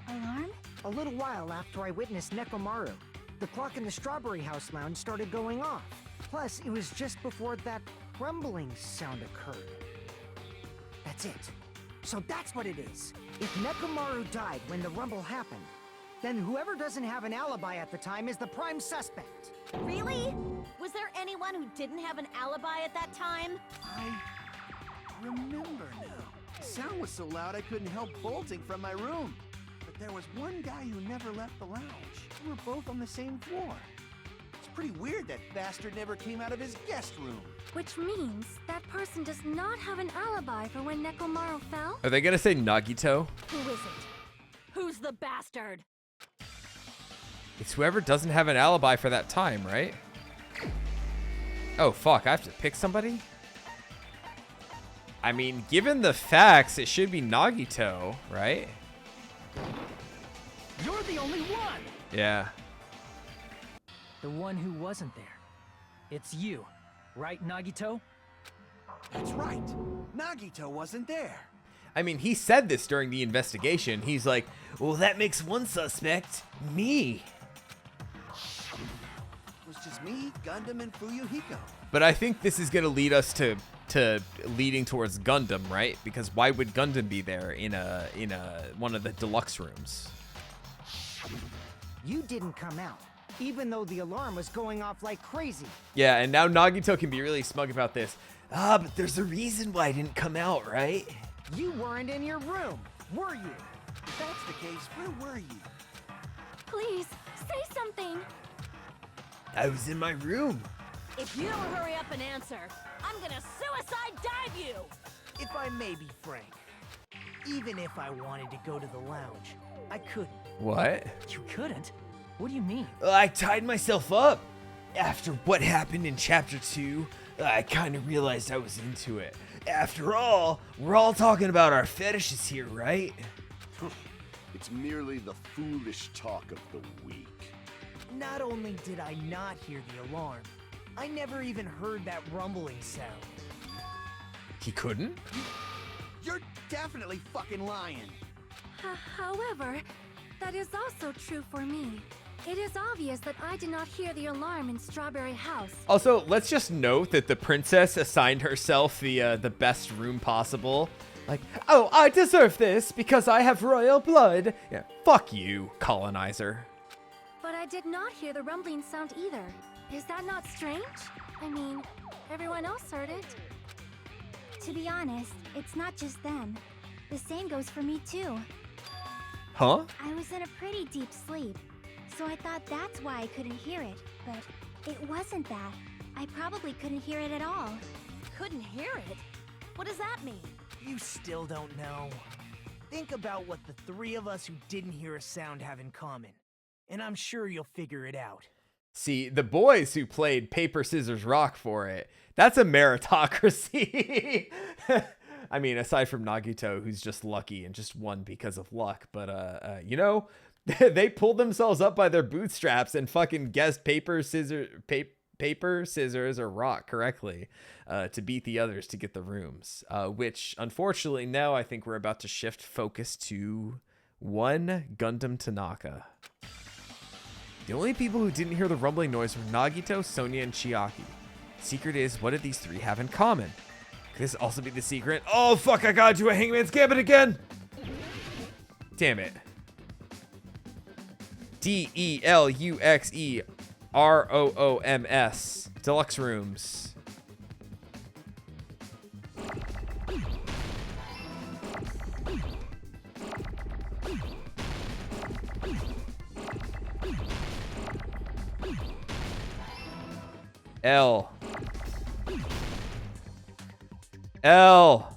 Alarm? A little while after I witnessed Nekomaru, the clock in the Strawberry House lounge started going off. Plus, it was just before that rumbling sound occurred. That's it. So that's what it is. If Nekomaru died when the rumble happened, then whoever doesn't have an alibi at the time is the prime suspect. Really? Was there anyone who didn't have an alibi at that time? I remember now. The sound was so loud I couldn't help bolting from my room. But there was one guy who never left the lounge. We were both on the same floor. It's pretty weird that bastard never came out of his guest room. Which means that person does not have an alibi for when Nekomaru fell? Are they gonna say Nagito? Who is it? Who's the bastard? It's whoever doesn't have an alibi for that time, right? Oh, fuck. I have to pick somebody? I mean, given the facts, it should be Nagito, right? You're the only one! Yeah. The one who wasn't there. It's you, right, Nagito? That's right. Nagito wasn't there. I mean, he said this during the investigation. He's like, well, that makes one suspect me. It was just me, Gundham, and Fuyuhiko. But I think this is going to lead us to leading towards Gundam, right? Because why would Gundam be there in one of the deluxe rooms? You didn't come out, even though the alarm was going off like crazy. Yeah, and now Nagito can be really smug about this. Ah, but there's a reason why I didn't come out, right? You weren't in your room, were you? If that's the case, where were you? Please, say something. I was in my room. If you don't hurry up and answer, I'm gonna suicide dive you! If I may be frank, even if I wanted to go to the lounge, I couldn't. What? You couldn't? What do you mean? I tied myself up. After what happened in Chapter 2, I kind of realized I was into it. After all, we're all talking about our fetishes here, right? It's merely the foolish talk of the weak. Not only did I not hear the alarm, I never even heard that rumbling sound. He couldn't? You're definitely fucking lying. However, that is also true for me. It is obvious that I did not hear the alarm in Strawberry House. Also, let's just note that the princess assigned herself the best room possible. Like, oh, I deserve this because I have royal blood. Yeah, fuck you, colonizer. But I did not hear the rumbling sound either. Is that not strange? I mean, everyone else heard it. To be honest, it's not just them. The same goes for me too. Huh? I was in a pretty deep sleep, so I thought that's why I couldn't hear it. But it wasn't that. I probably couldn't hear it at all. Couldn't hear it? What does that mean? You still don't know. Think about what the three of us who didn't hear a sound have in common, and I'm sure you'll figure it out. See, the boys who played paper, scissors, rock for it, that's a meritocracy. I mean, aside from Nagito, who's just lucky and just won because of luck. But, you know, they pulled themselves up by their bootstraps and fucking guessed paper, scissors, or rock correctly to beat the others to get the rooms. Which, unfortunately, now I think we're about to shift focus to one Gundham Tanaka. The only people who didn't hear the rumbling noise were Nagito, Sonia, and Chiaki. The secret is, what did these three have in common? Could this also be the secret? Oh, fuck, I gotta do a Hangman's Gambit again! Damn it. DELUXEROOMS. Deluxe rooms. L. L.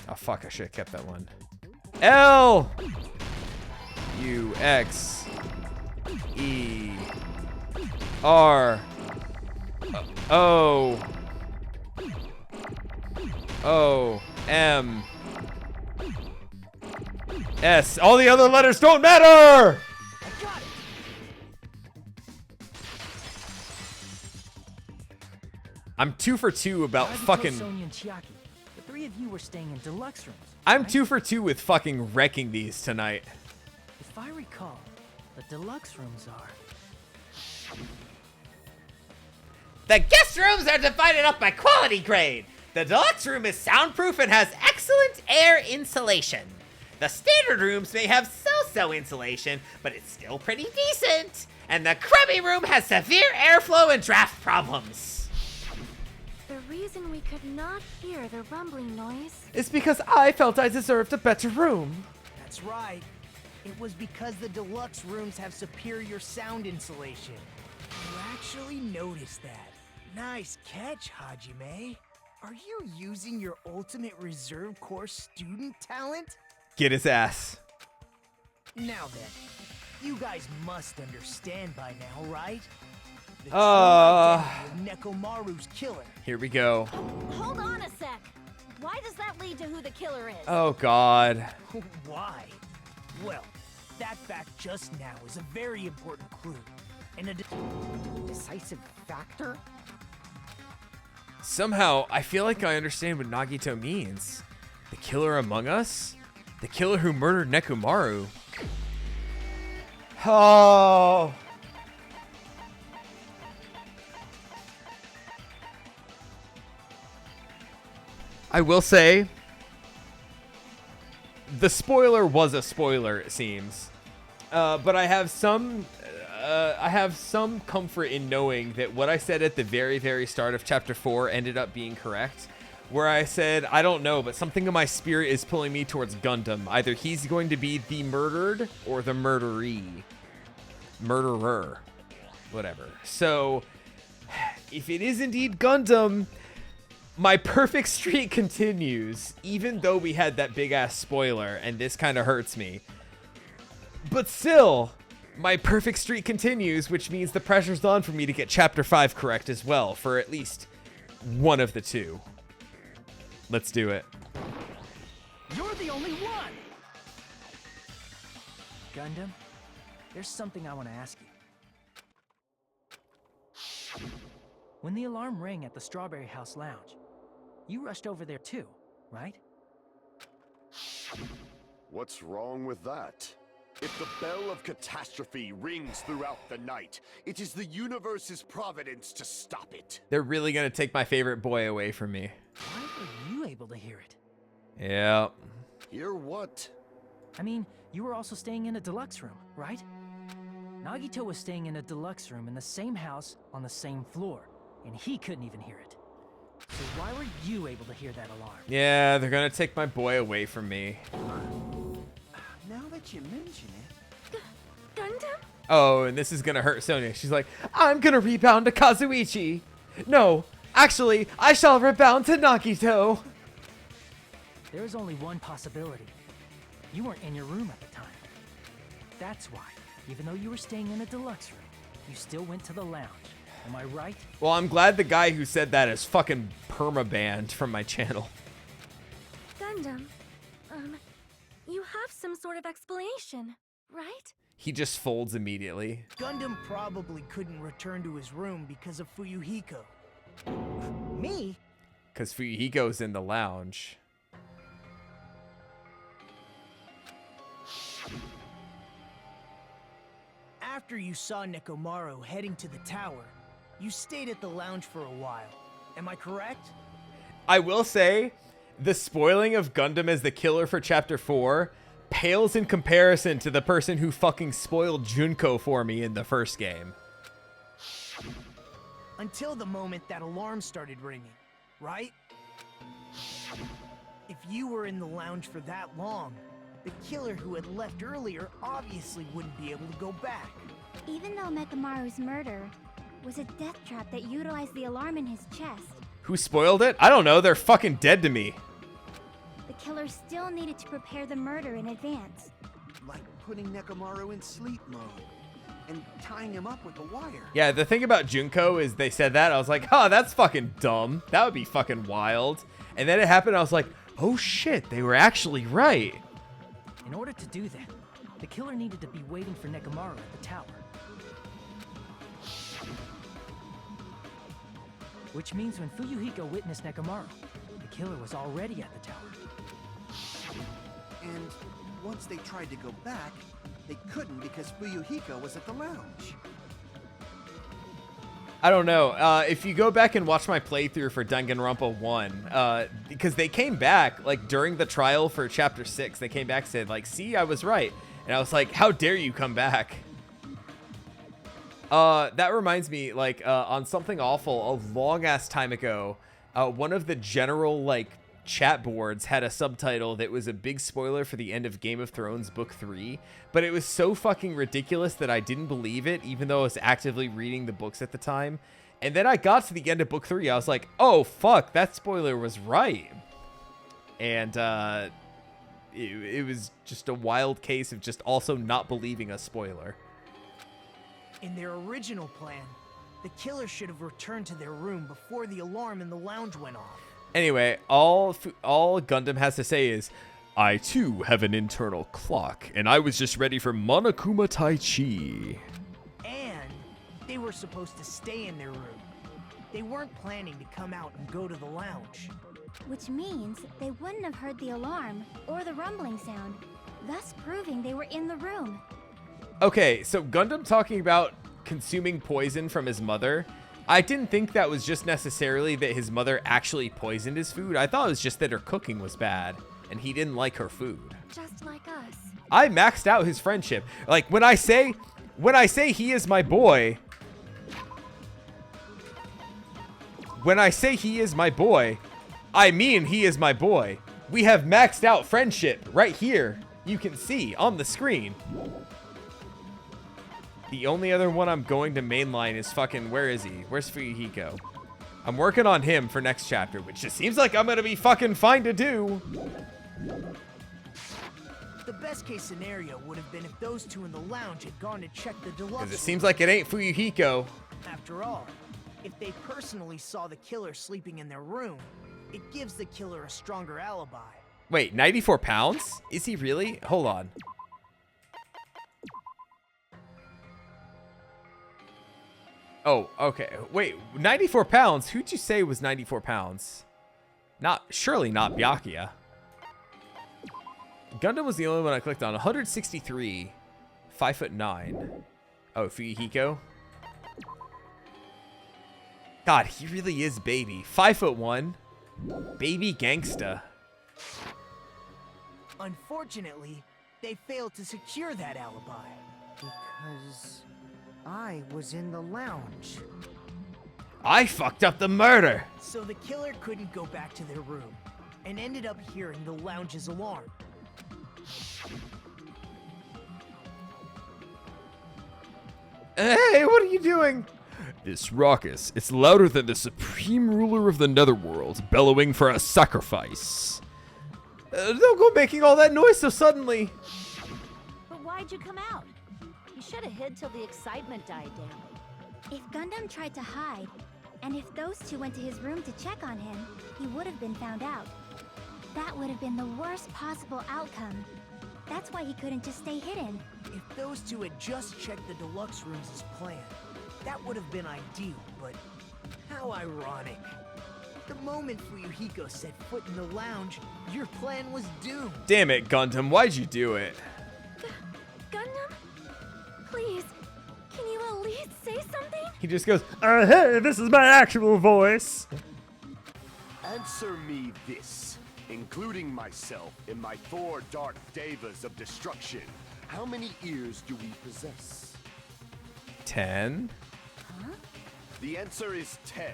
Oh, fuck. I should have kept that one. L. U. X. E. R. O. O. M. S. All the other letters don't matter! I got it! I'm 2 for 2 about Nagito, fucking... Sonia, and Chiaki. The three of you were staying in deluxe rooms. I'm right? 2 for 2 with fucking wrecking these tonight. If I recall, the deluxe rooms are... The guest rooms are divided up by quality grade. The deluxe room is soundproof and has excellent air insulation. The standard rooms may have so-so insulation, but it's still pretty decent. And the crummy room has severe airflow and draft problems. The reason we could not hear the rumbling noise. It's because I felt I deserved a better room. That's right. It was because the deluxe rooms have superior sound insulation. You actually noticed that. Nice catch, Hajime. Are you using your ultimate reserve corps student talent? Get his ass. Now then, you guys must understand by now, right? The true identity of Nekomaru's killer. Here we go. Hold on a sec. Why does that lead to who the killer is? Oh, God. Why? Well, that fact just now is a very important clue. And a Decisive factor? Somehow, I feel like I understand what Nagito means. The killer among us? The killer who murdered Nekomaru? Oh. I will say, the spoiler was a spoiler, it seems. But I have some comfort in knowing that what I said at the very, very start of chapter 4 ended up being correct. Where I said, I don't know, but something in my spirit is pulling me towards Gundham. Either he's going to be the murdered or the murderee. Murderer. Whatever. So, if it is indeed Gundham, my perfect streak continues, even though we had that big-ass spoiler, and this kind of hurts me. But still, my perfect streak continues, which means the pressure's on for me to get Chapter 5 correct as well, for at least one of the two. Let's do it. You're the only one! Gundam, there's something I want to ask you. When the alarm rang at the Strawberry House Lounge, you rushed over there too, right? What's wrong with that? If the bell of catastrophe rings throughout the night, it is the universe's providence to stop it. They're really going to take my favorite boy away from me. Why were you able to hear it? Yeah. Hear what? I mean, you were also staying in a deluxe room, right? Nagito was staying in a deluxe room in the same house on the same floor, and he couldn't even hear it. So why were you able to hear that alarm? Yeah, they're going to take my boy away from me. Now that you mention it, Gundam? Oh, and this is going to hurt Sonia. She's like, I'm going to rebound to Kazuichi. No, actually, I shall rebound to Nagito. There is only one possibility. You weren't in your room at the time. That's why, even though you were staying in a deluxe room, you still went to the lounge. Am I right? Well, I'm glad the guy who said that is fucking perma-banned from my channel. Gundam, you have some sort of explanation, right? He just folds immediately. Gundam probably couldn't return to his room because of Fuyuhiko. Me? Because Fuyuhiko's in the lounge. After you saw Nekomaru heading to the tower, you stayed at the lounge for a while. Am I correct? I will say, the spoiling of Gundam as the killer for Chapter 4 pales in comparison to the person who fucking spoiled Junko for me in the first game. Until the moment that alarm started ringing, right? If you were in the lounge for that long, the killer who had left earlier obviously wouldn't be able to go back. Even though Mekamaru's murder was a death trap that utilized the alarm in his chest, Who spoiled it? I don't know. They're fucking dead to me. the killer still needed to prepare the murder in advance. Like putting Nekomaru in sleep mode and tying him up with a wire. Yeah, the thing about Junko is they said that. I was like, oh, that's fucking dumb. That would be fucking wild. And then it happened. I was like, oh shit, they were actually right. In order to do that, the killer needed to be waiting for Nekomaru at the tower. Which means when Fuyuhiko witnessed Nekomaru, the killer was already at the tower. And once they tried to go back, they couldn't because Fuyuhiko was at the lounge. I don't know. If you go back and watch my playthrough for Danganronpa 1, because they came back, like, during the trial for Chapter 6, they came back and said, like, see, I was right. And I was like, how dare you come back? That reminds me, like, on Something Awful, a long-ass time ago, one of the general, like, chat boards had a subtitle that was a big spoiler for the end of Game of Thrones Book 3, but it was so fucking ridiculous that I didn't believe it, even though I was actively reading the books at the time. And then I got to the end of Book 3, I was like, oh, fuck, that spoiler was right. And, it was just a wild case of just also not believing a spoiler. In their original plan, the killer should have returned to their room before the alarm in the lounge went off. Anyway, all Gundam has to say is, I too have an internal clock, and I was just ready for Monokuma Tai Chi. And they were supposed to stay in their room. They weren't planning to come out and go to the lounge. Which means they wouldn't have heard the alarm or the rumbling sound, thus proving they were in the room. Okay, so Gundam talking about consuming poison from his mother, I didn't think that was just necessarily that his mother actually poisoned his food. I thought it was just that her cooking was bad, and he didn't like her food. Just like us. I maxed out his friendship. Like, when I say he is my boy, I mean he is my boy. We have maxed out friendship right here. You can see on the screen. The only other one I'm going to mainline is fucking, where is he? Where's Fuyuhiko? I'm working on him for next chapter, which just seems like I'm gonna be fucking fine to do. The best case scenario would have been if those two in the lounge had gone to check the deluxe Because it room. seems like it ain't Fuyuhiko. After all, if they personally saw the killer sleeping in their room, it gives the killer a stronger alibi. Wait, 94 pounds? Is he really? Hold on. Oh, okay. Wait, 94 pounds? Who'd you say was 94 pounds? Surely not Byakuya. Gundam was the only one I clicked on. 163. 5'9". Oh, Fuyuhiko. God, he really is baby. 5'1". Baby gangsta. Unfortunately, they failed to secure that alibi. Because I was in the lounge. I fucked up the murder. So the killer couldn't go back to their room, and ended up hearing the lounge's alarm. Hey, what are you doing? This raucous. It's louder than the supreme ruler of the netherworld, bellowing for a sacrifice. Don't go making all that noise so suddenly. But why'd you come out? You should have hid till the excitement died down. If Gundam tried to hide, and if those two went to his room to check on him, he would have been found out. That would have been the worst possible outcome. That's why he couldn't just stay hidden. If those two had just checked the deluxe rooms as planned, that would have been ideal, but how ironic. The moment Fuyuhiko set foot in the lounge, your plan was doomed. Damn it, Gundam, why'd you do it? Gundam? Please, can you at least say something? He just goes, hey, this is my actual voice. Answer me this, including myself and my 4 dark devas of destruction. How many ears do we possess? 10. The answer is 10.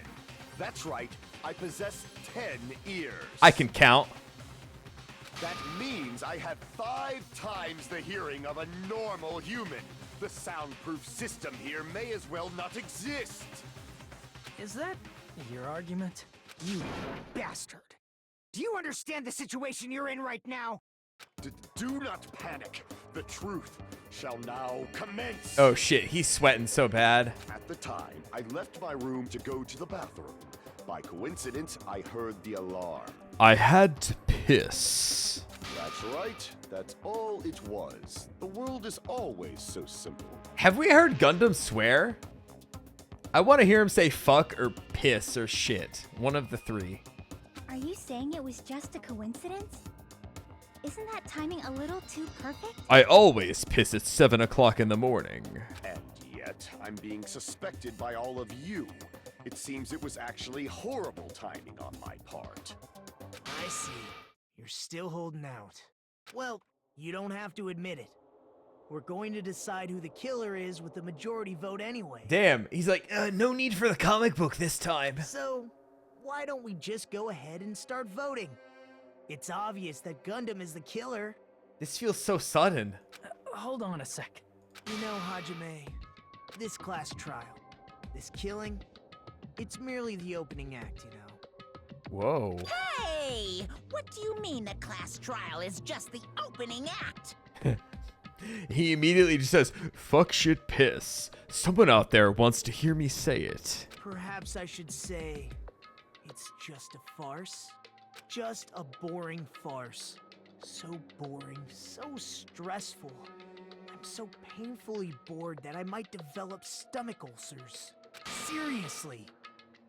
That's right, I possess 10 ears. I can count. That means I have 5 times the hearing of a normal human. The soundproof system here may as well not exist. Is that your argument? You bastard! Do you understand the situation you're in right now? Do not panic. The truth shall now commence. Oh shit, he's sweating so bad. At the time, I left my room to go to the bathroom. By coincidence, I heard the alarm. I had to piss. That's right. That's all it was. The world is always so simple. Have we heard Gundham swear? I want to hear him say fuck or piss or shit. One of the three. Are you saying it was just a coincidence? Isn't that timing a little too perfect? I always piss at 7 o'clock in the morning. And yet, I'm being suspected by all of you. It seems it was actually horrible timing on my part. I see. You're still holding out. Well, you don't have to admit it. We're going to decide who the killer is with the majority vote anyway. Damn, he's like, no need for the comic book this time. So, why don't we just go ahead and start voting? It's obvious that Gundham is the killer. This feels so sudden. Hold on a sec. You know, Hajime, this class trial, this killing, it's merely the opening act, you know. Whoa. Hey! What do you mean the class trial is just the opening act? He immediately just says, fuck shit piss. Someone out there wants to hear me say it. Perhaps I should say, it's just a farce. Just a boring farce. So boring, so stressful. I'm so painfully bored that I might develop stomach ulcers. Seriously.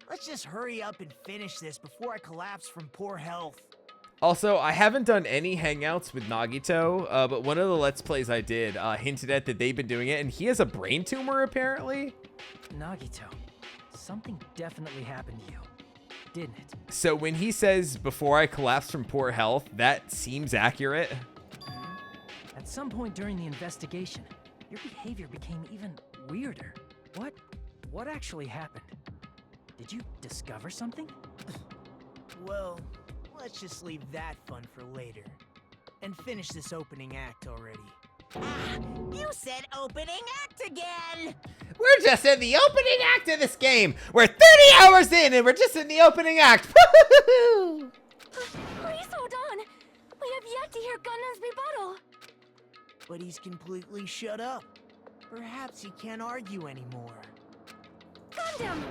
Let's just hurry up and finish this before I collapse from poor health. Also, I haven't done any hangouts with Nagito, but one of the Let's Plays I did hinted at that they've been doing it, and he has a brain tumor, apparently. Nagito, something definitely happened to you, didn't it? So when he says, before I collapse from poor health, that seems accurate. At some point during the investigation, your behavior became even weirder. What actually happened? Did you discover something? Well, let's just leave that fun for later. And finish this opening act already. Ah, you said opening act again! We're just in the opening act of this game. We're 30 hours in and we're just in the opening act. Please hold on. We have yet to hear Gundam's rebuttal. But he's completely shut up. Perhaps he can't argue anymore. Gundam!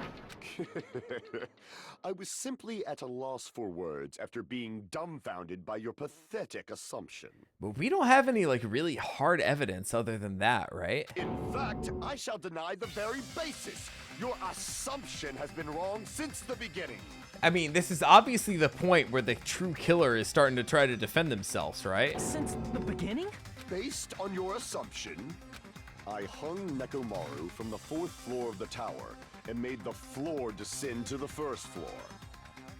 I was simply at a loss for words after being dumbfounded by your pathetic assumption. But we don't have any, like, really hard evidence other than that, right? In fact, I shall deny the very basis. Your assumption has been wrong since the beginning. I mean, this is obviously the point where the true killer is starting to try to defend themselves, right? Since the beginning? Based on your assumption, I hung Nekomaru from the 4th floor of the tower and made the floor descend to the 1st floor.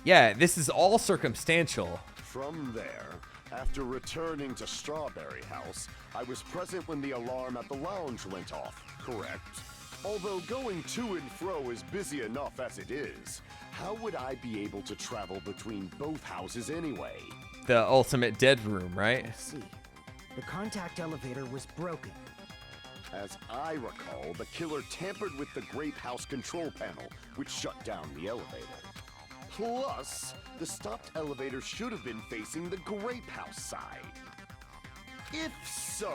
Yeah, this is all circumstantial. From there, after returning to Strawberry House, I was present when the alarm at the lounge went off, correct? Although going to and fro is busy enough as it is, how would I be able to travel between both houses anyway? The ultimate dead room, right? See, the contact elevator was broken. As I recall, the killer tampered with the Grape House control panel, which shut down the elevator. Plus, the stopped elevator should have been facing the Grape House side. If so,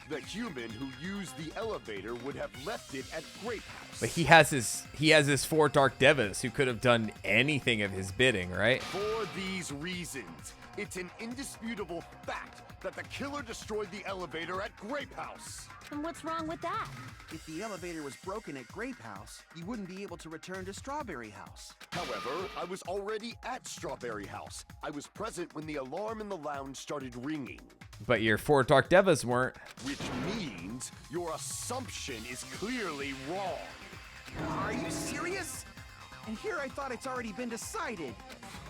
the human who used the elevator would have left it at Grape House. But he has his 4 Dark Devas who could have done anything of his bidding, right? For these reasons, it's an indisputable fact that the killer destroyed the elevator at Grape House. And what's wrong with that? If the elevator was broken at Grape House, you wouldn't be able to return to Strawberry House. However, I was already at Strawberry House. I was present when the alarm in the lounge started ringing. But your 4 Dark Devas weren't. Which means your assumption is clearly wrong. Are you serious? And here I thought it's already been decided.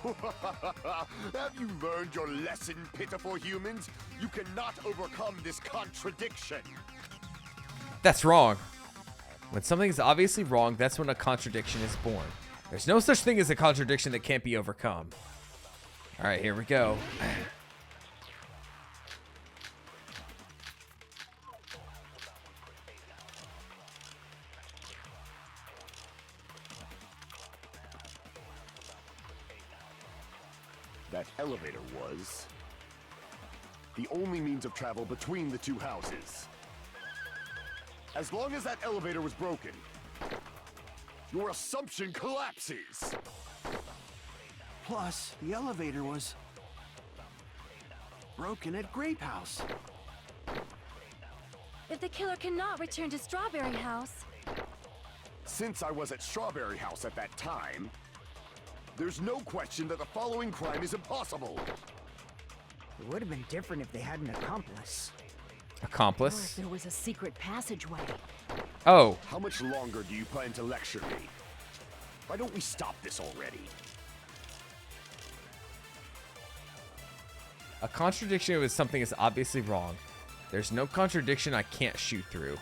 Have you learned your lesson, pitiful humans? You cannot overcome this contradiction. That's wrong. When something's obviously wrong, that's when a contradiction is born. There's no such thing as a contradiction that can't be overcome. All right, here we go. elevator was the only means of travel between the two houses. As long as that elevator was broken, your assumption collapses. Plus, the elevator was broken at Grape House. If the killer cannot return to Strawberry House, Since I was at Strawberry House at that time, there's no question that the following crime is impossible. It would have been different if they had an accomplice. Accomplice. There was a secret passageway. Oh, How much longer do you plan to lecture me? Why don't we stop this already? a contradiction with something is obviously wrong. There's no contradiction I can't shoot through.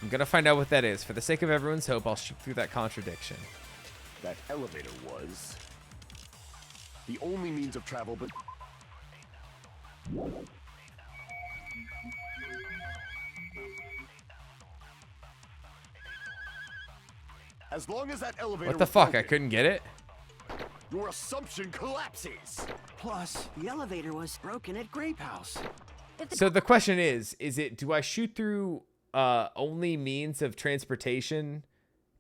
I'm gonna find out what that is. For the sake of everyone's hope, I'll shoot through that contradiction. That elevator was the only means of travel, but as long as that elevator What the was fuck? I broken, couldn't get it? your assumption collapses. Plus, the elevator was broken at Grape House. So the question is it, do I shoot through only means of transportation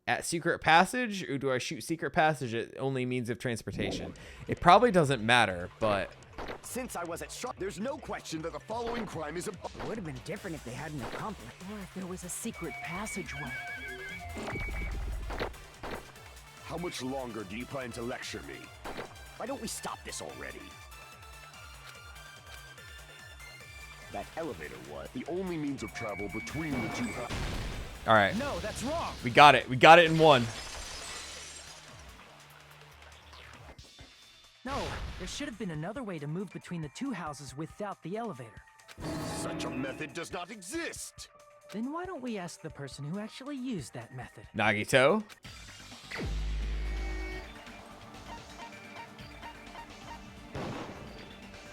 at Secret Passage, or do I shoot Secret Passage at only means of transportation? It probably doesn't matter, but Since I was at there's no question that the following crime is impossible. It would have been different if they had an accomplice. Or if there was a secret passageway. How much longer do you plan to lecture me? Why don't we stop this already? That elevator was the only means of travel between the two houses. all right. No, that's wrong. We got it. We got it in one. No, there should have been another way to move between the two houses without the elevator. Such a method does not exist. Then why don't we ask the person who actually used that method? Nagito.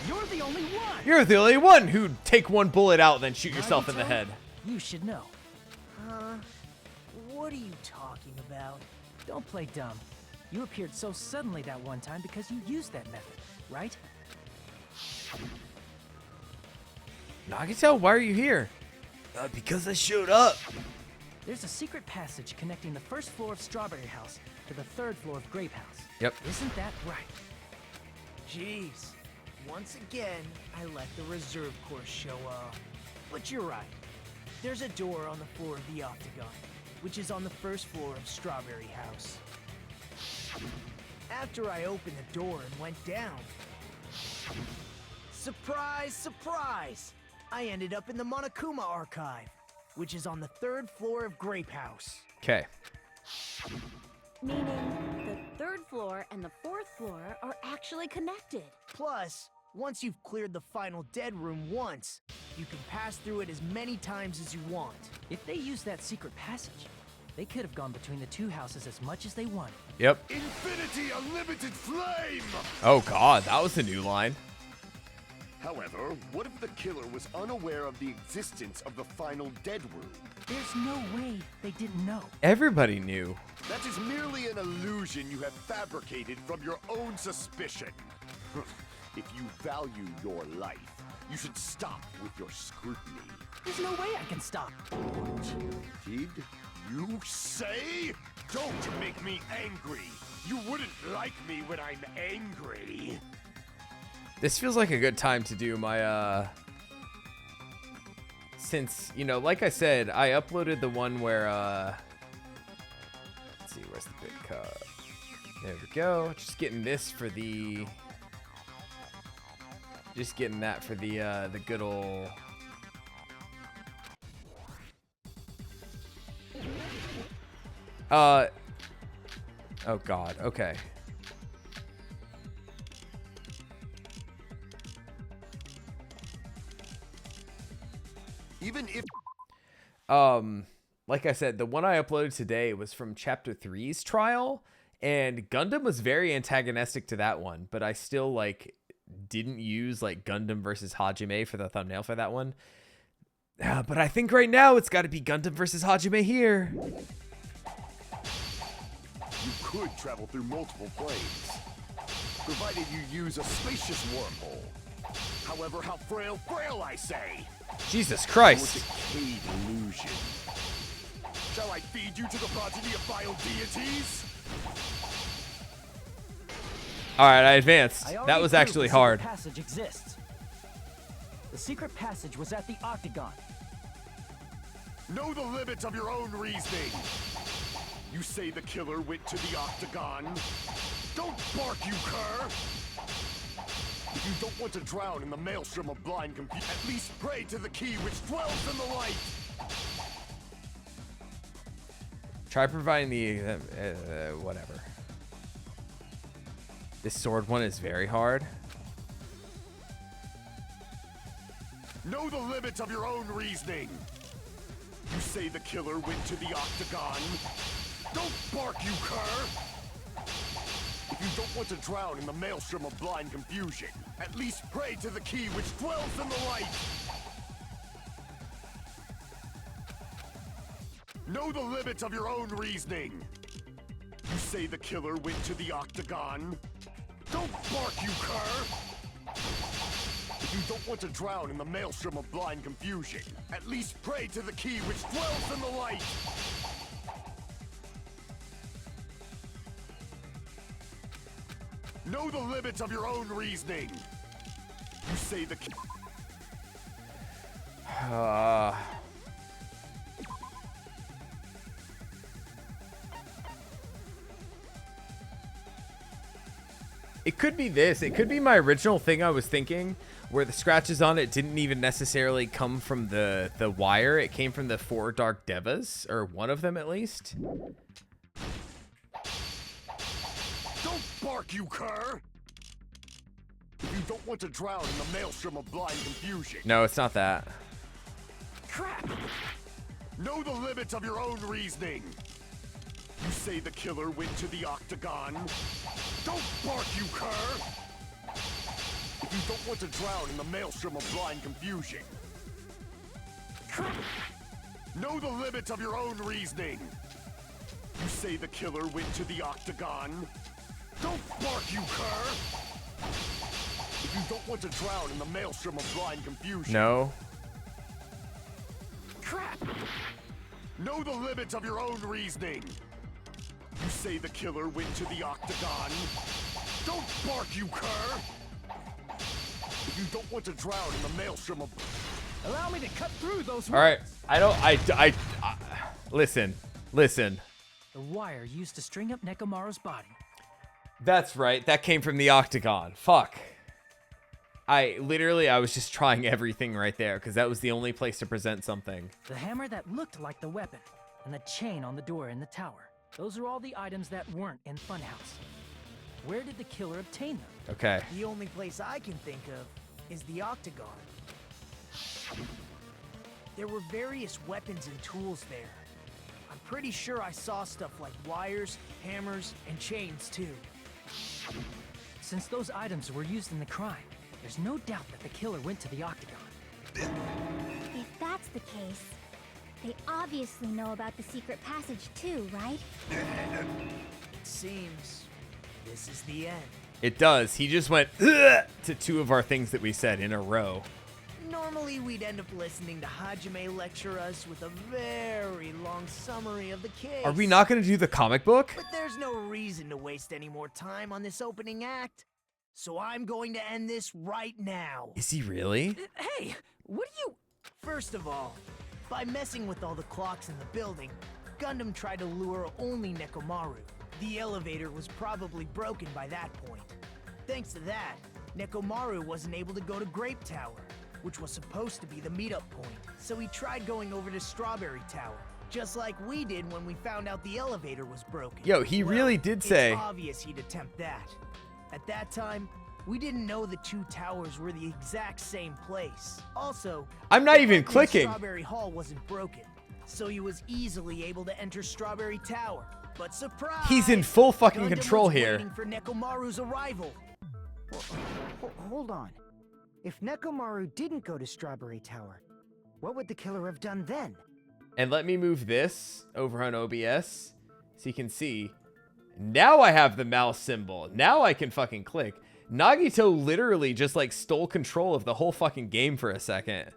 You're the only one. You're the only one who'd take one bullet out and then shoot yourself in the head. You should know. What are you talking about? Don't play dumb. You appeared so suddenly that one time because you used that method, right? Nagito, why are you here? Because I showed up. There's a secret passage connecting the first floor of Strawberry House to the third floor of Grape House. Yep. Isn't that right? Jeez. Once again, I let the reserve course show up. But you're right. There's a door on the floor of the Octagon, which is on the first floor of Strawberry House. After I opened the door and went down, surprise, surprise! I ended up in the Monokuma Archive, which is on the third floor of Grape House. Okay. meaning the third floor and the fourth floor are actually connected. Plus, once you've cleared the final dead room once, you can pass through it as many times as you want. If they used that secret passage, they could have gone between the two houses as much as they wanted. Yep. Infinity Unlimited Flame! Oh god, that was a new line. However, what if the killer was unaware of the existence of the final dead room? There's no way they didn't know. Everybody knew. That is merely an illusion you have fabricated from your own suspicion. If you value your life, you should stop with your scrutiny. There's no way I can stop. Did you say? Don't make me angry. You wouldn't like me when I'm angry. This feels like a good time to do my, since, you know, like I said, I uploaded the one where, let's see, where's the bit cut? There we go. Just getting this for the, just getting that for the good old, oh god, okay. Even if Like I said, the one I uploaded today was from Chapter 3's trial, and Gundam was very antagonistic to that one, but I still, like, didn't use, like, Gundam versus Hajime for the thumbnail for that one. But I think right now it's got to be Gundam versus Hajime here. you could travel through multiple planes. provided you use a spacious wormhole. However, how frail, I say! Jesus Your Christ. decayed illusion. Shall I feed you to the progeny of vile deities? All right, I advanced. I That already was proved actually the secret hard. passage exists. The secret passage was at the Octagon. Know the limits of your own reasoning. You say the killer went to the Octagon. Don't bark, you cur! If you don't want to drown in the maelstrom of blind confusion, at least pray to the key which dwells in the light! Try providing the whatever. This sword one is very hard. Know the limits of your own reasoning. You say the killer went to the Octagon. Don't bark, you cur! If you don't want to drown in the maelstrom of blind confusion, at least pray to the key which dwells in the light! Know the limits of your own reasoning. You say the killer went to the Octagon. Don't bark, you cur! If you don't want to drown in the maelstrom of blind confusion, at least pray to the key which dwells in the light! Know the limits of your own reasoning. You say the key. It could be this. It could be my original thing I was thinking, where the scratches on it didn't even necessarily come from the wire. It came from the 4 Dark Devas, or one of them at least. Don't bark, you cur! If you don't want to drown in the maelstrom of blind confusion. No, it's not that. Crap! Know the limits of your own reasoning. You say the killer went to the Octagon. Don't bark, you cur! If you don't want to drown in the maelstrom of blind confusion. Crap! Know the limits of your own reasoning. You say the killer went to the Octagon. Don't bark, you cur! If you don't want to drown in the maelstrom of blind confusion. No. Crap! Know the limits of your own reasoning. You say the killer went to the Octagon. Don't bark, you cur! If you don't want to drown in the maelstrom of... Allow me to cut through those. All right. I listen. The wire used to string up Nekomaru's body. That's right. That came from the Octagon. Fuck. I was just trying everything right there because that was the only place to present something. The hammer that looked like the weapon, and the chain on the door in the tower. Those are all the items that weren't in Funhouse. Where did the killer obtain them? Okay. The only place I can think of is the Octagon. There were various weapons and tools there. I'm pretty sure I saw stuff like wires, hammers, and chains too. Since those items were used in the crime, there's no doubt that the killer went to the Octagon. If that's the case, they obviously know about the secret passage too, right? It seems this is the end. It does. He just went "Ugh," to 2 of our things that we said in a row. Normally, we'd end up listening to Hajime lecture us with a very long summary of the case. Are we not going to do the comic book? But there's no reason to waste any more time on this opening act. So I'm going to end this right now. Is he really? Hey, what do you... First of all, by messing with all the clocks in the building, Gundham tried to lure only Nekomaru. The elevator was probably broken by that point. Thanks to that, Nekomaru wasn't able to go to Grape Tower, which was supposed to be the meetup point. So he tried going over to Strawberry Tower, just like we did when we found out the elevator was broken. Yo, he really did say... It's obvious he'd attempt that. At that time, we didn't know the 2 towers were the exact same place. Also, I'm not the even button in clicking. Strawberry Hall wasn't broken, so he was easily able to enter Strawberry Tower. But surprise! He's in full fucking Gundham control was here. waiting for Nekomaru's arrival. Hold on. If Nekomaru didn't go to Strawberry Tower, what would the killer have done then? And let me move this over on OBS so you can see. Now I have the mouse symbol. Now I can fucking click. Nagito literally just like stole control of the whole fucking game for a second.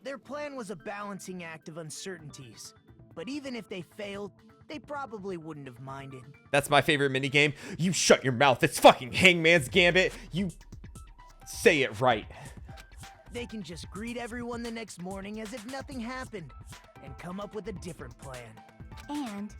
Their plan was a balancing act of uncertainties. But even if they failed, they probably wouldn't have minded. That's my favorite minigame. You shut your mouth. It's fucking Hangman's Gambit. You say it right. They can just greet everyone the next morning as if nothing happened and come up with a different plan. And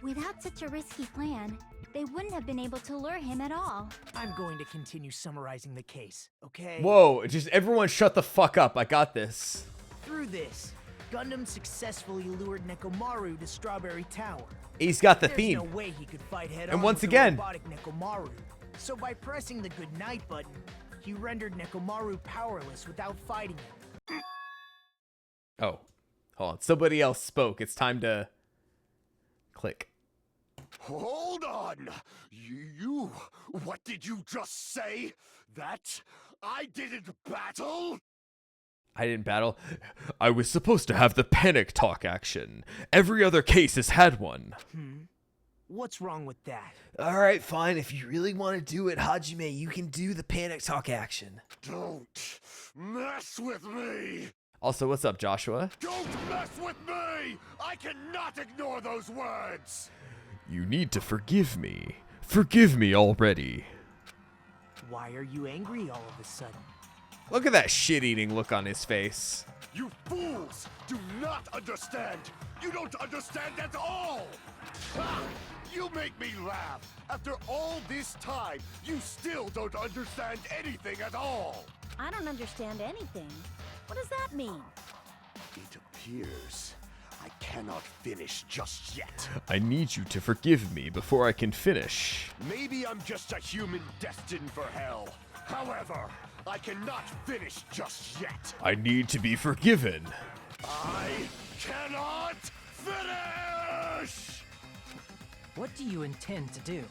without such a risky plan, they wouldn't have been able to lure him at all. I'm going to continue summarizing the case, okay? Whoa, just everyone shut the fuck up. I got this. Through this, Gundham successfully lured Nekomaru to Strawberry Tower. He's got the There's theme. no way he could fight head And on once with again- the robotic Nekomaru. So by pressing the goodnight button, he rendered Nekomaru powerless without fighting him. Oh, hold on. Somebody else spoke. It's time to click. Hold on! You... What did you just say? That I didn't battle? I didn't battle. I was supposed to have the panic talk action. Every other case has had one. What's wrong with that? All right, fine. If you really want to do it, Hajime, you can do the panic talk action. Don't mess with me! Also, what's up, Joshua? Don't mess with me! I cannot ignore those words! You need to forgive me. Forgive me already. Why are you angry all of a sudden? Look at that shit-eating look on his face. You fools do not understand! You don't understand at all! Ha! You make me laugh! After all this time, you still don't understand anything at all! I don't understand anything. What does that mean? It appears I cannot finish just yet. I need you to forgive me before I can finish. Maybe I'm just a human destined for hell. However, I cannot finish just yet. I need to be forgiven. I cannot finish! What do you intend to do?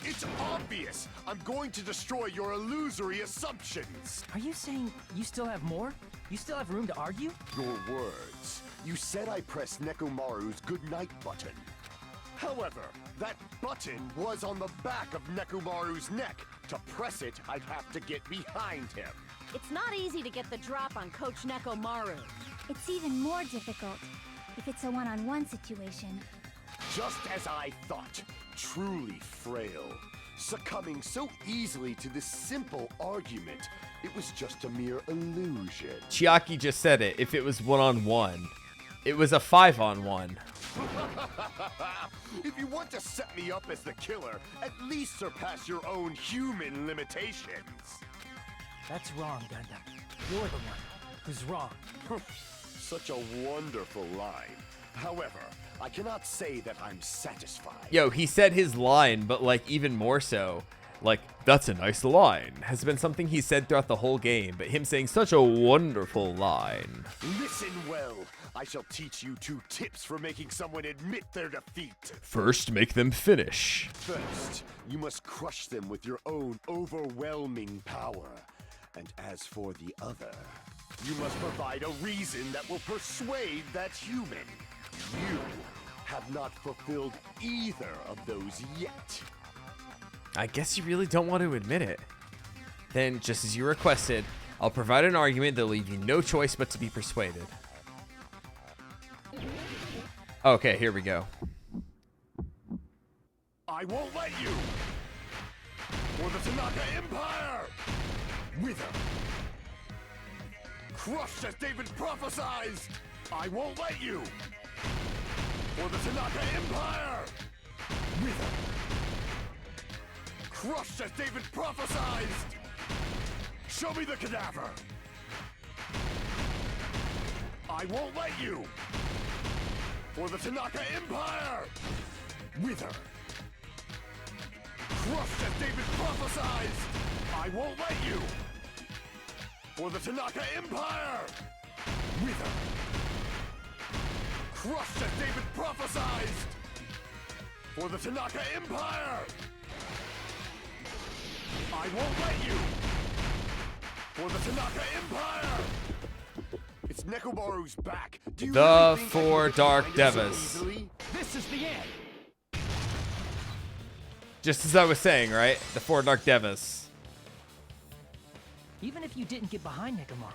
It's obvious. I'm going to destroy your illusory assumptions. Are you saying you still have more? You still have room to argue? Your words. You said I pressed Nekomaru's goodnight button. However, that button was on the back of Nekomaru's neck. To press it, I'd have to get behind him. It's not easy to get the drop on Coach Nekomaru. It's even more difficult if it's a one-on-one situation. Just as I thought, truly frail. Succumbing so easily to this simple argument, it was just a mere illusion. Chiaki just said it. If it was one-on-one. It was a 5-on-1. If you want to set me up as the killer, at least surpass your own human limitations. That's wrong, Gundam. You're the one who's wrong. Such a wonderful line. However, I cannot say that I'm satisfied. Yo, he said his line, but like even more so. Like, that's a nice line has been something he said throughout the whole game, but him saying such a wonderful line. Listen well. I shall teach you 2 tips for making someone admit their defeat. First, make them finish. First, you must crush them with your own overwhelming power. And as for the other, you must provide a reason that will persuade that human. You have not fulfilled either of those yet. I guess you really don't want to admit it. Then, just as you requested, I'll provide an argument that'll leave you no choice but to be persuaded. Okay, here we go. I won't let you! For the Tanaka Empire! Wither! Crushed as David prophesied! I won't let you! For the Tanaka Empire! Wither! Crushed as David prophesied! Show me the cadaver! I won't let you! For the Tanaka Empire! Wither! Crushed as David prophesied! I won't let you! For the Tanaka Empire! Wither! Crushed as David prophesied! For the Tanaka Empire! I won't let you! For the Tanaka Empire! It's Nekomaru's back. Do you The really think I can 4 get Dark behind it so Devas. easily? This is the end. Just as I was saying, right? The 4 Dark Devas. Even if you didn't get behind Nekomaru,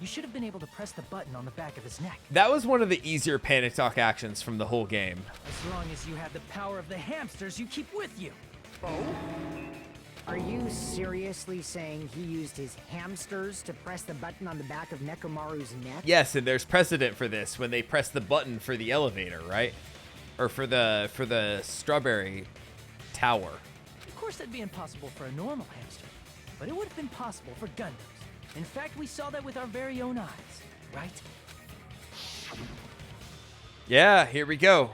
you should have been able to press the button on the back of his neck. That was one of the easier Panic Talk actions from the whole game. As long as you had the power of the hamsters you keep with you. Are you seriously saying he used his hamsters to press the button on the back of Nekomaru's neck? Yes, and there's precedent for this when they press the button for the elevator, right? Or for the strawberry tower. Of course, that'd be impossible for a normal hamster, but it would have been possible for Gundams. In fact, we saw that with our very own eyes, right? Yeah, here we go.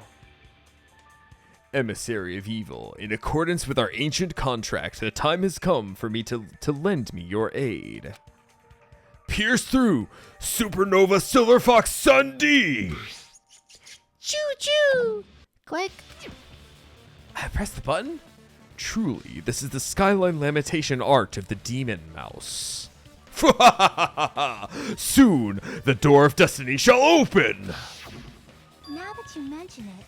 Emissary of evil, in accordance with our ancient contract, the time has come for me to lend me your aid. Pierce through, Supernova Silver Fox Sun D! Choo-choo! Click. I pressed the button? Truly, this is the Skyline Lamentation art of the Demon Mouse. Soon, the door of destiny shall open! Now that you mention it,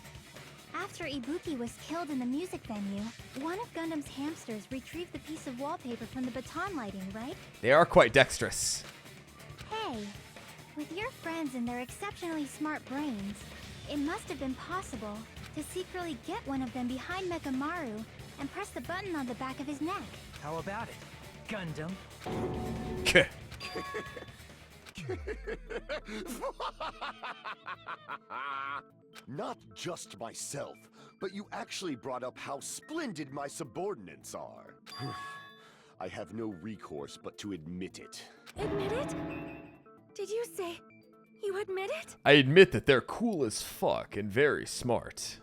after Ibuki was killed in the music venue, one of Gundam's hamsters retrieved the piece of wallpaper from the baton lighting, right? They are quite dexterous. Hey, with your friends and their exceptionally smart brains, it must have been possible to secretly get one of them behind Mekamaru and press the button on the back of his neck. How about it, Gundam? Not just myself, but you actually brought up how splendid my subordinates are. I have no recourse but to admit it. Admit it? Did you say you admit it? I admit that they're cool as fuck and very smart.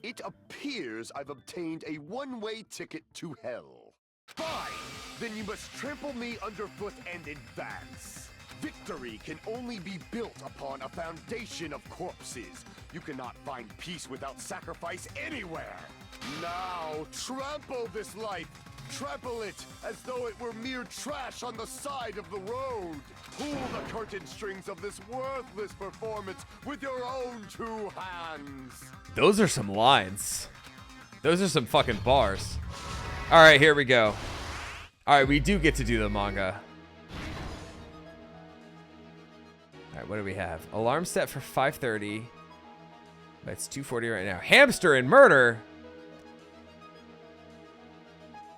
It appears I've obtained a one-way ticket to hell. Fine! Then you must trample me underfoot and advance. Victory can only be built upon a foundation of corpses. You cannot find peace without sacrifice anywhere. Now, trample this life. Trample it as though it were mere trash on the side of the road. Pull the curtain strings of this worthless performance with your own 2 hands. Those are some lines. Those are some fucking bars. All right, here we go. All right, we do get to do the manga. All right, what do we have? Alarm set for 5:30. It's 2:40 right now. Hamster and murder.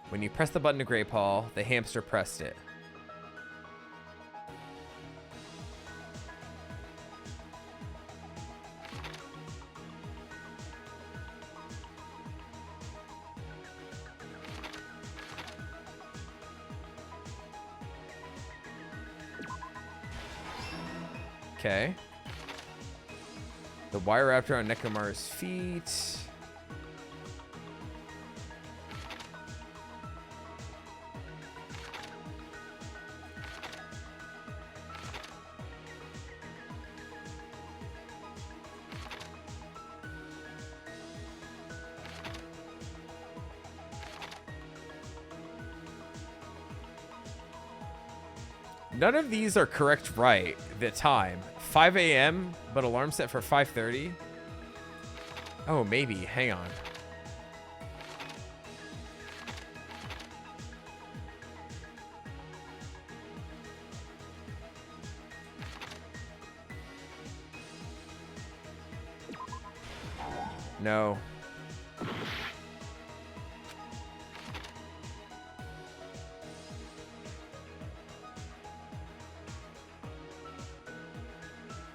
When you press the button to Great Paul, the hamster pressed it. Okay. The wire raptor on Nekomaru's feet. None of these are correct right. The time. 5 a.m., but alarm set for 5:30. Oh, maybe. Hang on. No.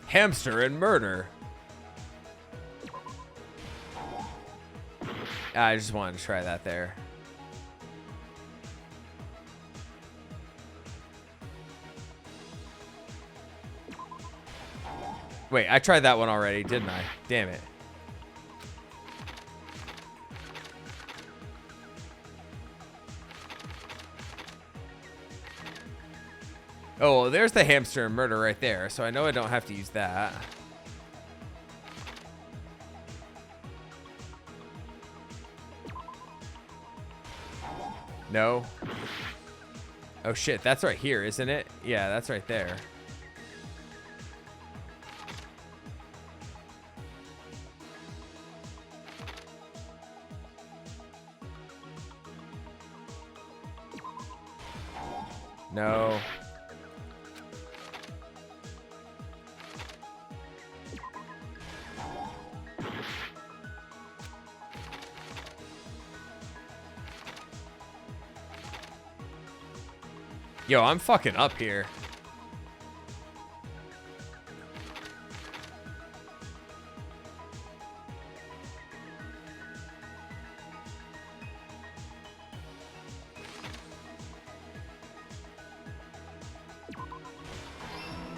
Hamster and murder. I just wanted to try that there. Wait, I tried that one already, didn't I? Damn it. Oh, well, there's the hamster and murder right there, so I know I don't have to use that. No. Oh shit, that's right here, isn't it? Yeah, that's right there. No. Yo, I'm fucking up here.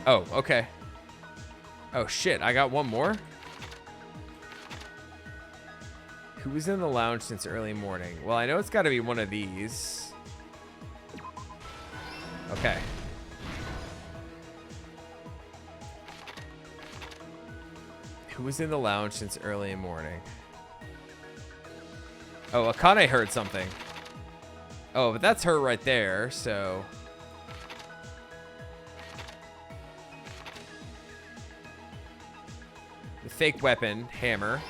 Oh, okay. Oh shit, I got one more? Who was in the lounge since early morning? Well, I know it's got to be one of these. Okay. Who was in the lounge since early morning? Oh, Akane heard something. Oh, but that's her right there, so... The fake weapon, hammer.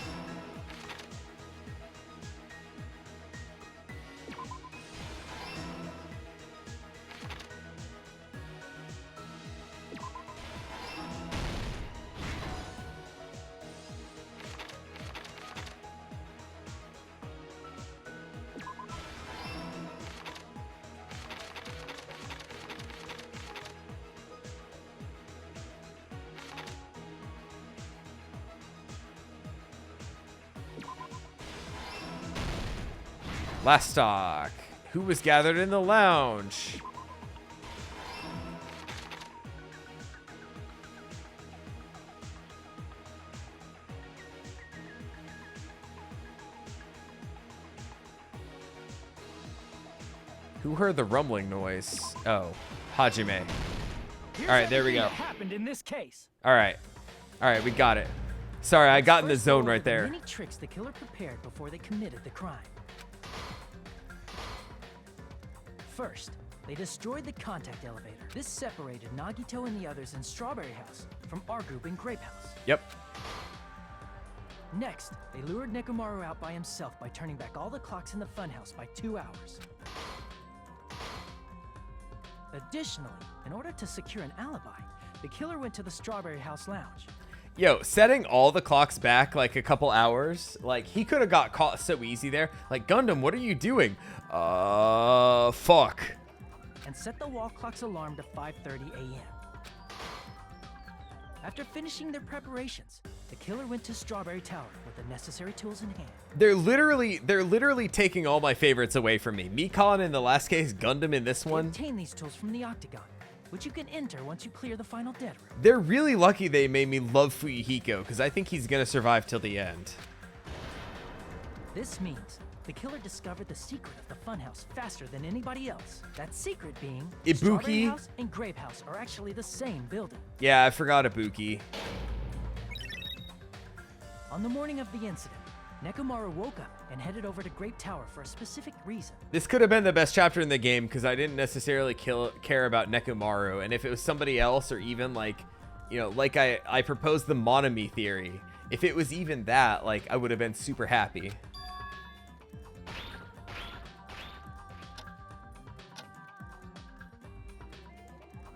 Last stock. Who was gathered in the lounge? Who heard the rumbling noise? Oh, Hajime. All right, there we go. What happened in this case? All right, we got it. Sorry, I got in the First, zone go right over the there. Many tricks the killer prepared before they committed the crime. First, they destroyed the contact elevator. This separated Nagito and the others in Strawberry House from our group in Grape House. Yep. Next, they lured Nekomaru out by himself by turning back all the clocks in the funhouse by 2 hours. Additionally, in order to secure an alibi, the killer went to the Strawberry House lounge. Yo, setting all the clocks back like a couple hours, like he could have got caught so easy there. Like, Gundham, what are you doing? Fuck. And set the wall clock's alarm to 5:30 a.m. After finishing their preparations, the killer went to Strawberry Tower with the necessary tools in hand. They're literally taking all my favorites away from me. Mikon in the last case, Gundam in this They one. obtained these tools from the Octagon, which you can enter once you clear the final dead room. They're really lucky they made me love Fuyuhiko, because I think he's gonna survive till the end. This means the killer discovered the secret of the funhouse faster than anybody else. That secret being Strawberry Ibuki. House and Grape House are actually the same building. Yeah, I forgot Ibuki. On the morning of the incident, Nekomaru woke up and headed over to Grape Tower for a specific reason. This could have been the best chapter in the game because I didn't necessarily care about Nekomaru, and if it was somebody else or even like, you know, like I proposed the Monami theory. If it was even that, like, I would have been super happy.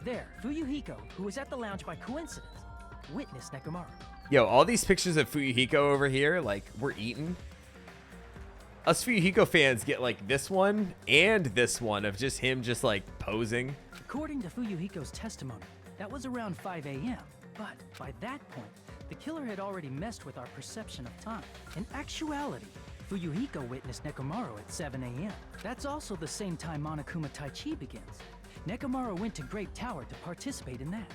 There, Fuyuhiko, who was at the lounge by coincidence, witnessed Nekomaru. Yo, all these pictures of Fuyuhiko over here, like, we're eaten. Us Fuyuhiko fans get, like, this one and this one of just him just, like, posing. According to Fuyuhiko's testimony, that was around 5 a.m. But by that point, the killer had already messed with our perception of time. In actuality, Fuyuhiko witnessed Nekomaru at 7 a.m. That's also the same time Monokuma Taichi begins. Nekomaru went to Grape Tower to participate in that.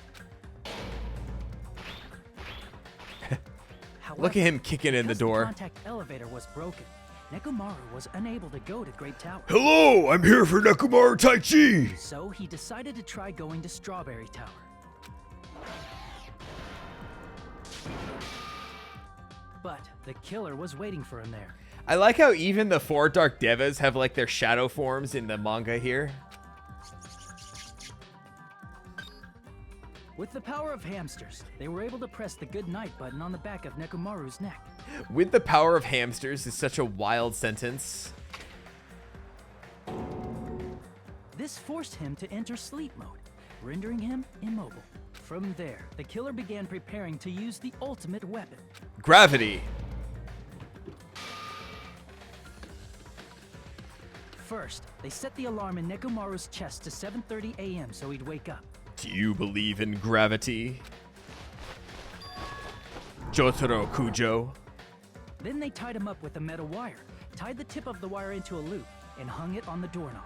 However, Look at him kicking in the because door. The contact elevator was broken. Nekomaru was unable to go to Grape Tower. Hello, I'm here for Nekomaru Taichi. So he decided to try going to Strawberry Tower. But the killer was waiting for him there. I like how even the 4 Dark Devas have, like, their shadow forms in the manga here. With the power of hamsters, they were able to press the good night button on the back of Nekomaru's neck. With the power of hamsters is such a wild sentence. This This forced him to enter sleep mode, rendering him immobile. From there, the killer began preparing to use the ultimate weapon. Gravity. First, they set the alarm in Nekomaru's chest to 7:30 a.m. so he'd wake up. Do you believe in gravity? Jotaro Kujo. Then they tied him up with a metal wire, tied the tip of the wire into a loop, and hung it on the doorknob.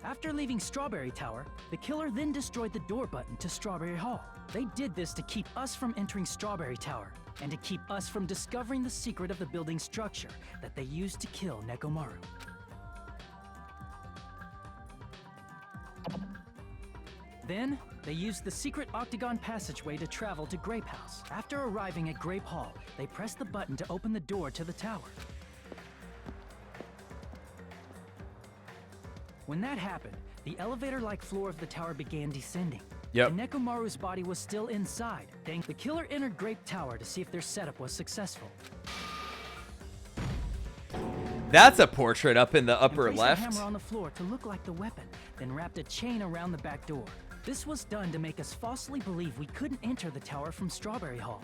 After leaving Strawberry Tower, the killer then destroyed the door button to Strawberry Hall. They did this to keep us from entering Strawberry Tower, and to keep us from discovering the secret of the building's structure that they used to kill Nekomaru. Then, they used the secret octagon passageway to travel to Grape House. After arriving at Grape Hall, they pressed the button to open the door to the tower. When that happened, the elevator-like floor of the tower began descending. Yep. And Nekomaru's body was still inside. The killer entered Grape Tower to see if their setup was successful. That's a portrait up in the upper Placed left. a hammer on the floor to look like the weapon, then wrapped a chain around the back door. This was done to make us falsely believe we couldn't enter the tower from Strawberry Hall.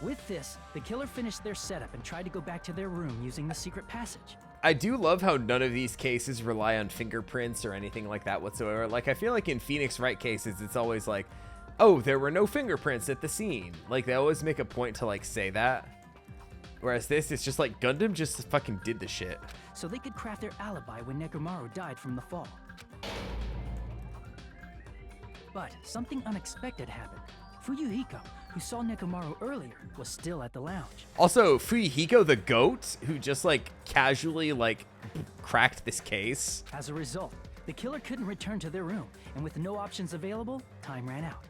With this, the killer finished their setup and tried to go back to their room using the secret passage. I do love how none of these cases rely on fingerprints or anything like that whatsoever. Like, I feel like in Phoenix Wright cases, it's always like, oh, there were no fingerprints at the scene. Like, they always make a point to, like, say that. Whereas this, it's just like, Gundam just fucking did the shit. So they could craft their alibi when Nekomaru died from the fall. But something unexpected happened. Fuyuhiko, who saw Nekomaru earlier, was still at the lounge. Also, Fuyuhiko the goat, who just, like, casually, like, cracked this case. As a result, the killer couldn't return to their room, and with no options available, time ran out.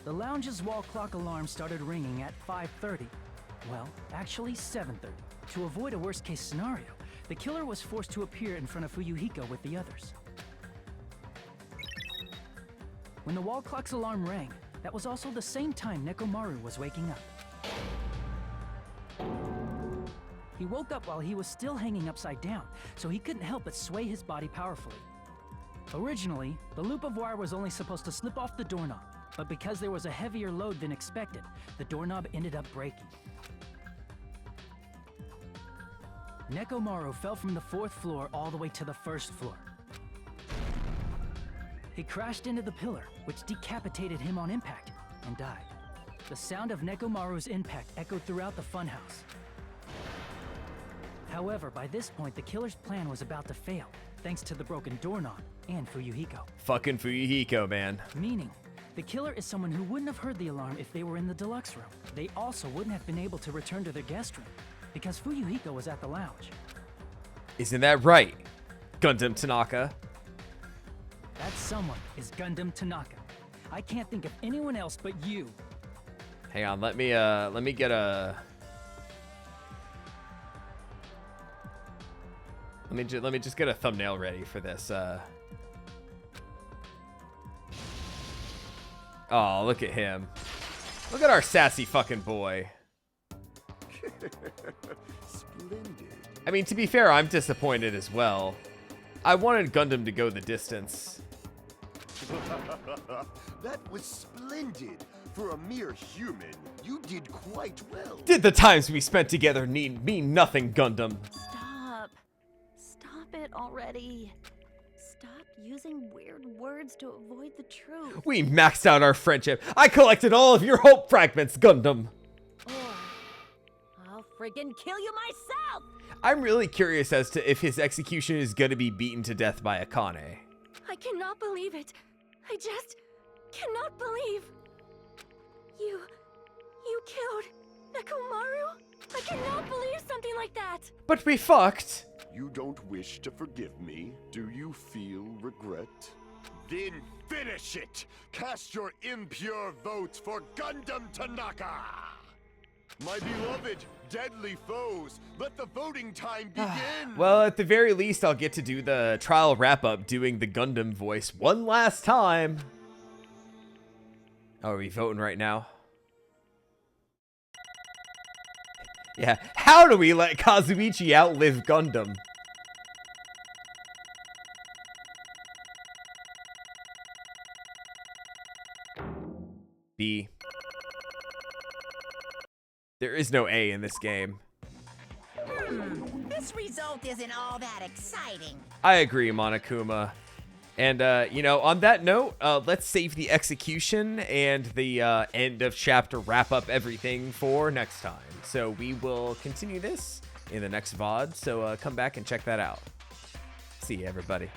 The lounge's wall clock alarm started ringing at 5:30. Well, actually 7:30. To avoid a worst-case scenario, the killer was forced to appear in front of Fuyuhiko with the others. When the wall clock's alarm rang, that was also the same time Nekomaru was waking up. He woke up while he was still hanging upside down, so he couldn't help but sway his body powerfully. Originally, the loop of wire was only supposed to slip off the doorknob, but because there was a heavier load than expected, the doorknob ended up breaking. Nekomaru fell from the 4th floor all the way to the 1st floor. He crashed into the pillar, which decapitated him on impact, and died. The sound of Nekomaru's impact echoed throughout the funhouse. However, by this point, the killer's plan was about to fail, thanks to the broken doorknob and Fuyuhiko. Fucking Fuyuhiko, man. Meaning, the killer is someone who wouldn't have heard the alarm if they were in the deluxe room. They also wouldn't have been able to return to their guest room, because Fuyuhiko was at the lounge. Isn't that right, Gundam Tanaka? That someone is Gundam Tanaka. I can't think of anyone else but you. Hang on, let me get a... Let me just get a thumbnail ready for this. Oh, look at him. Look at our sassy fucking boy. Splendid. I mean, to be fair, I'm disappointed as well. I wanted Gundam to go the distance. That was splendid. For a mere human, you did quite well. Did the times we spent together mean nothing, Gundam? Stop. Stop it already. Stop using weird words to avoid the truth. We maxed out our friendship. I collected all of your hope fragments, Gundam. Or I'll friggin' kill you myself! I'm really curious as to if his execution is gonna be beaten to death by Akane. I cannot believe it. I just cannot believe. You killed Nekomaru? I cannot believe something like that. But we fucked. You don't wish to forgive me? Do you feel regret? Then finish it! Cast your impure votes for Gundam Tanaka! My beloved, deadly foes, let the voting time begin! Well, at the very least, I'll get to do the trial wrap-up doing the Gundam voice one last time. Oh, are we voting right now? Yeah. How do we let Kazuichi outlive Gundam? B. There is no A in this game. This result isn't all that exciting. I agree, Monokuma. And, you know, on that note, let's save the execution and the end of chapter wrap up everything for next time. So we will continue this in the next VOD, so come back and check that out. See you, everybody.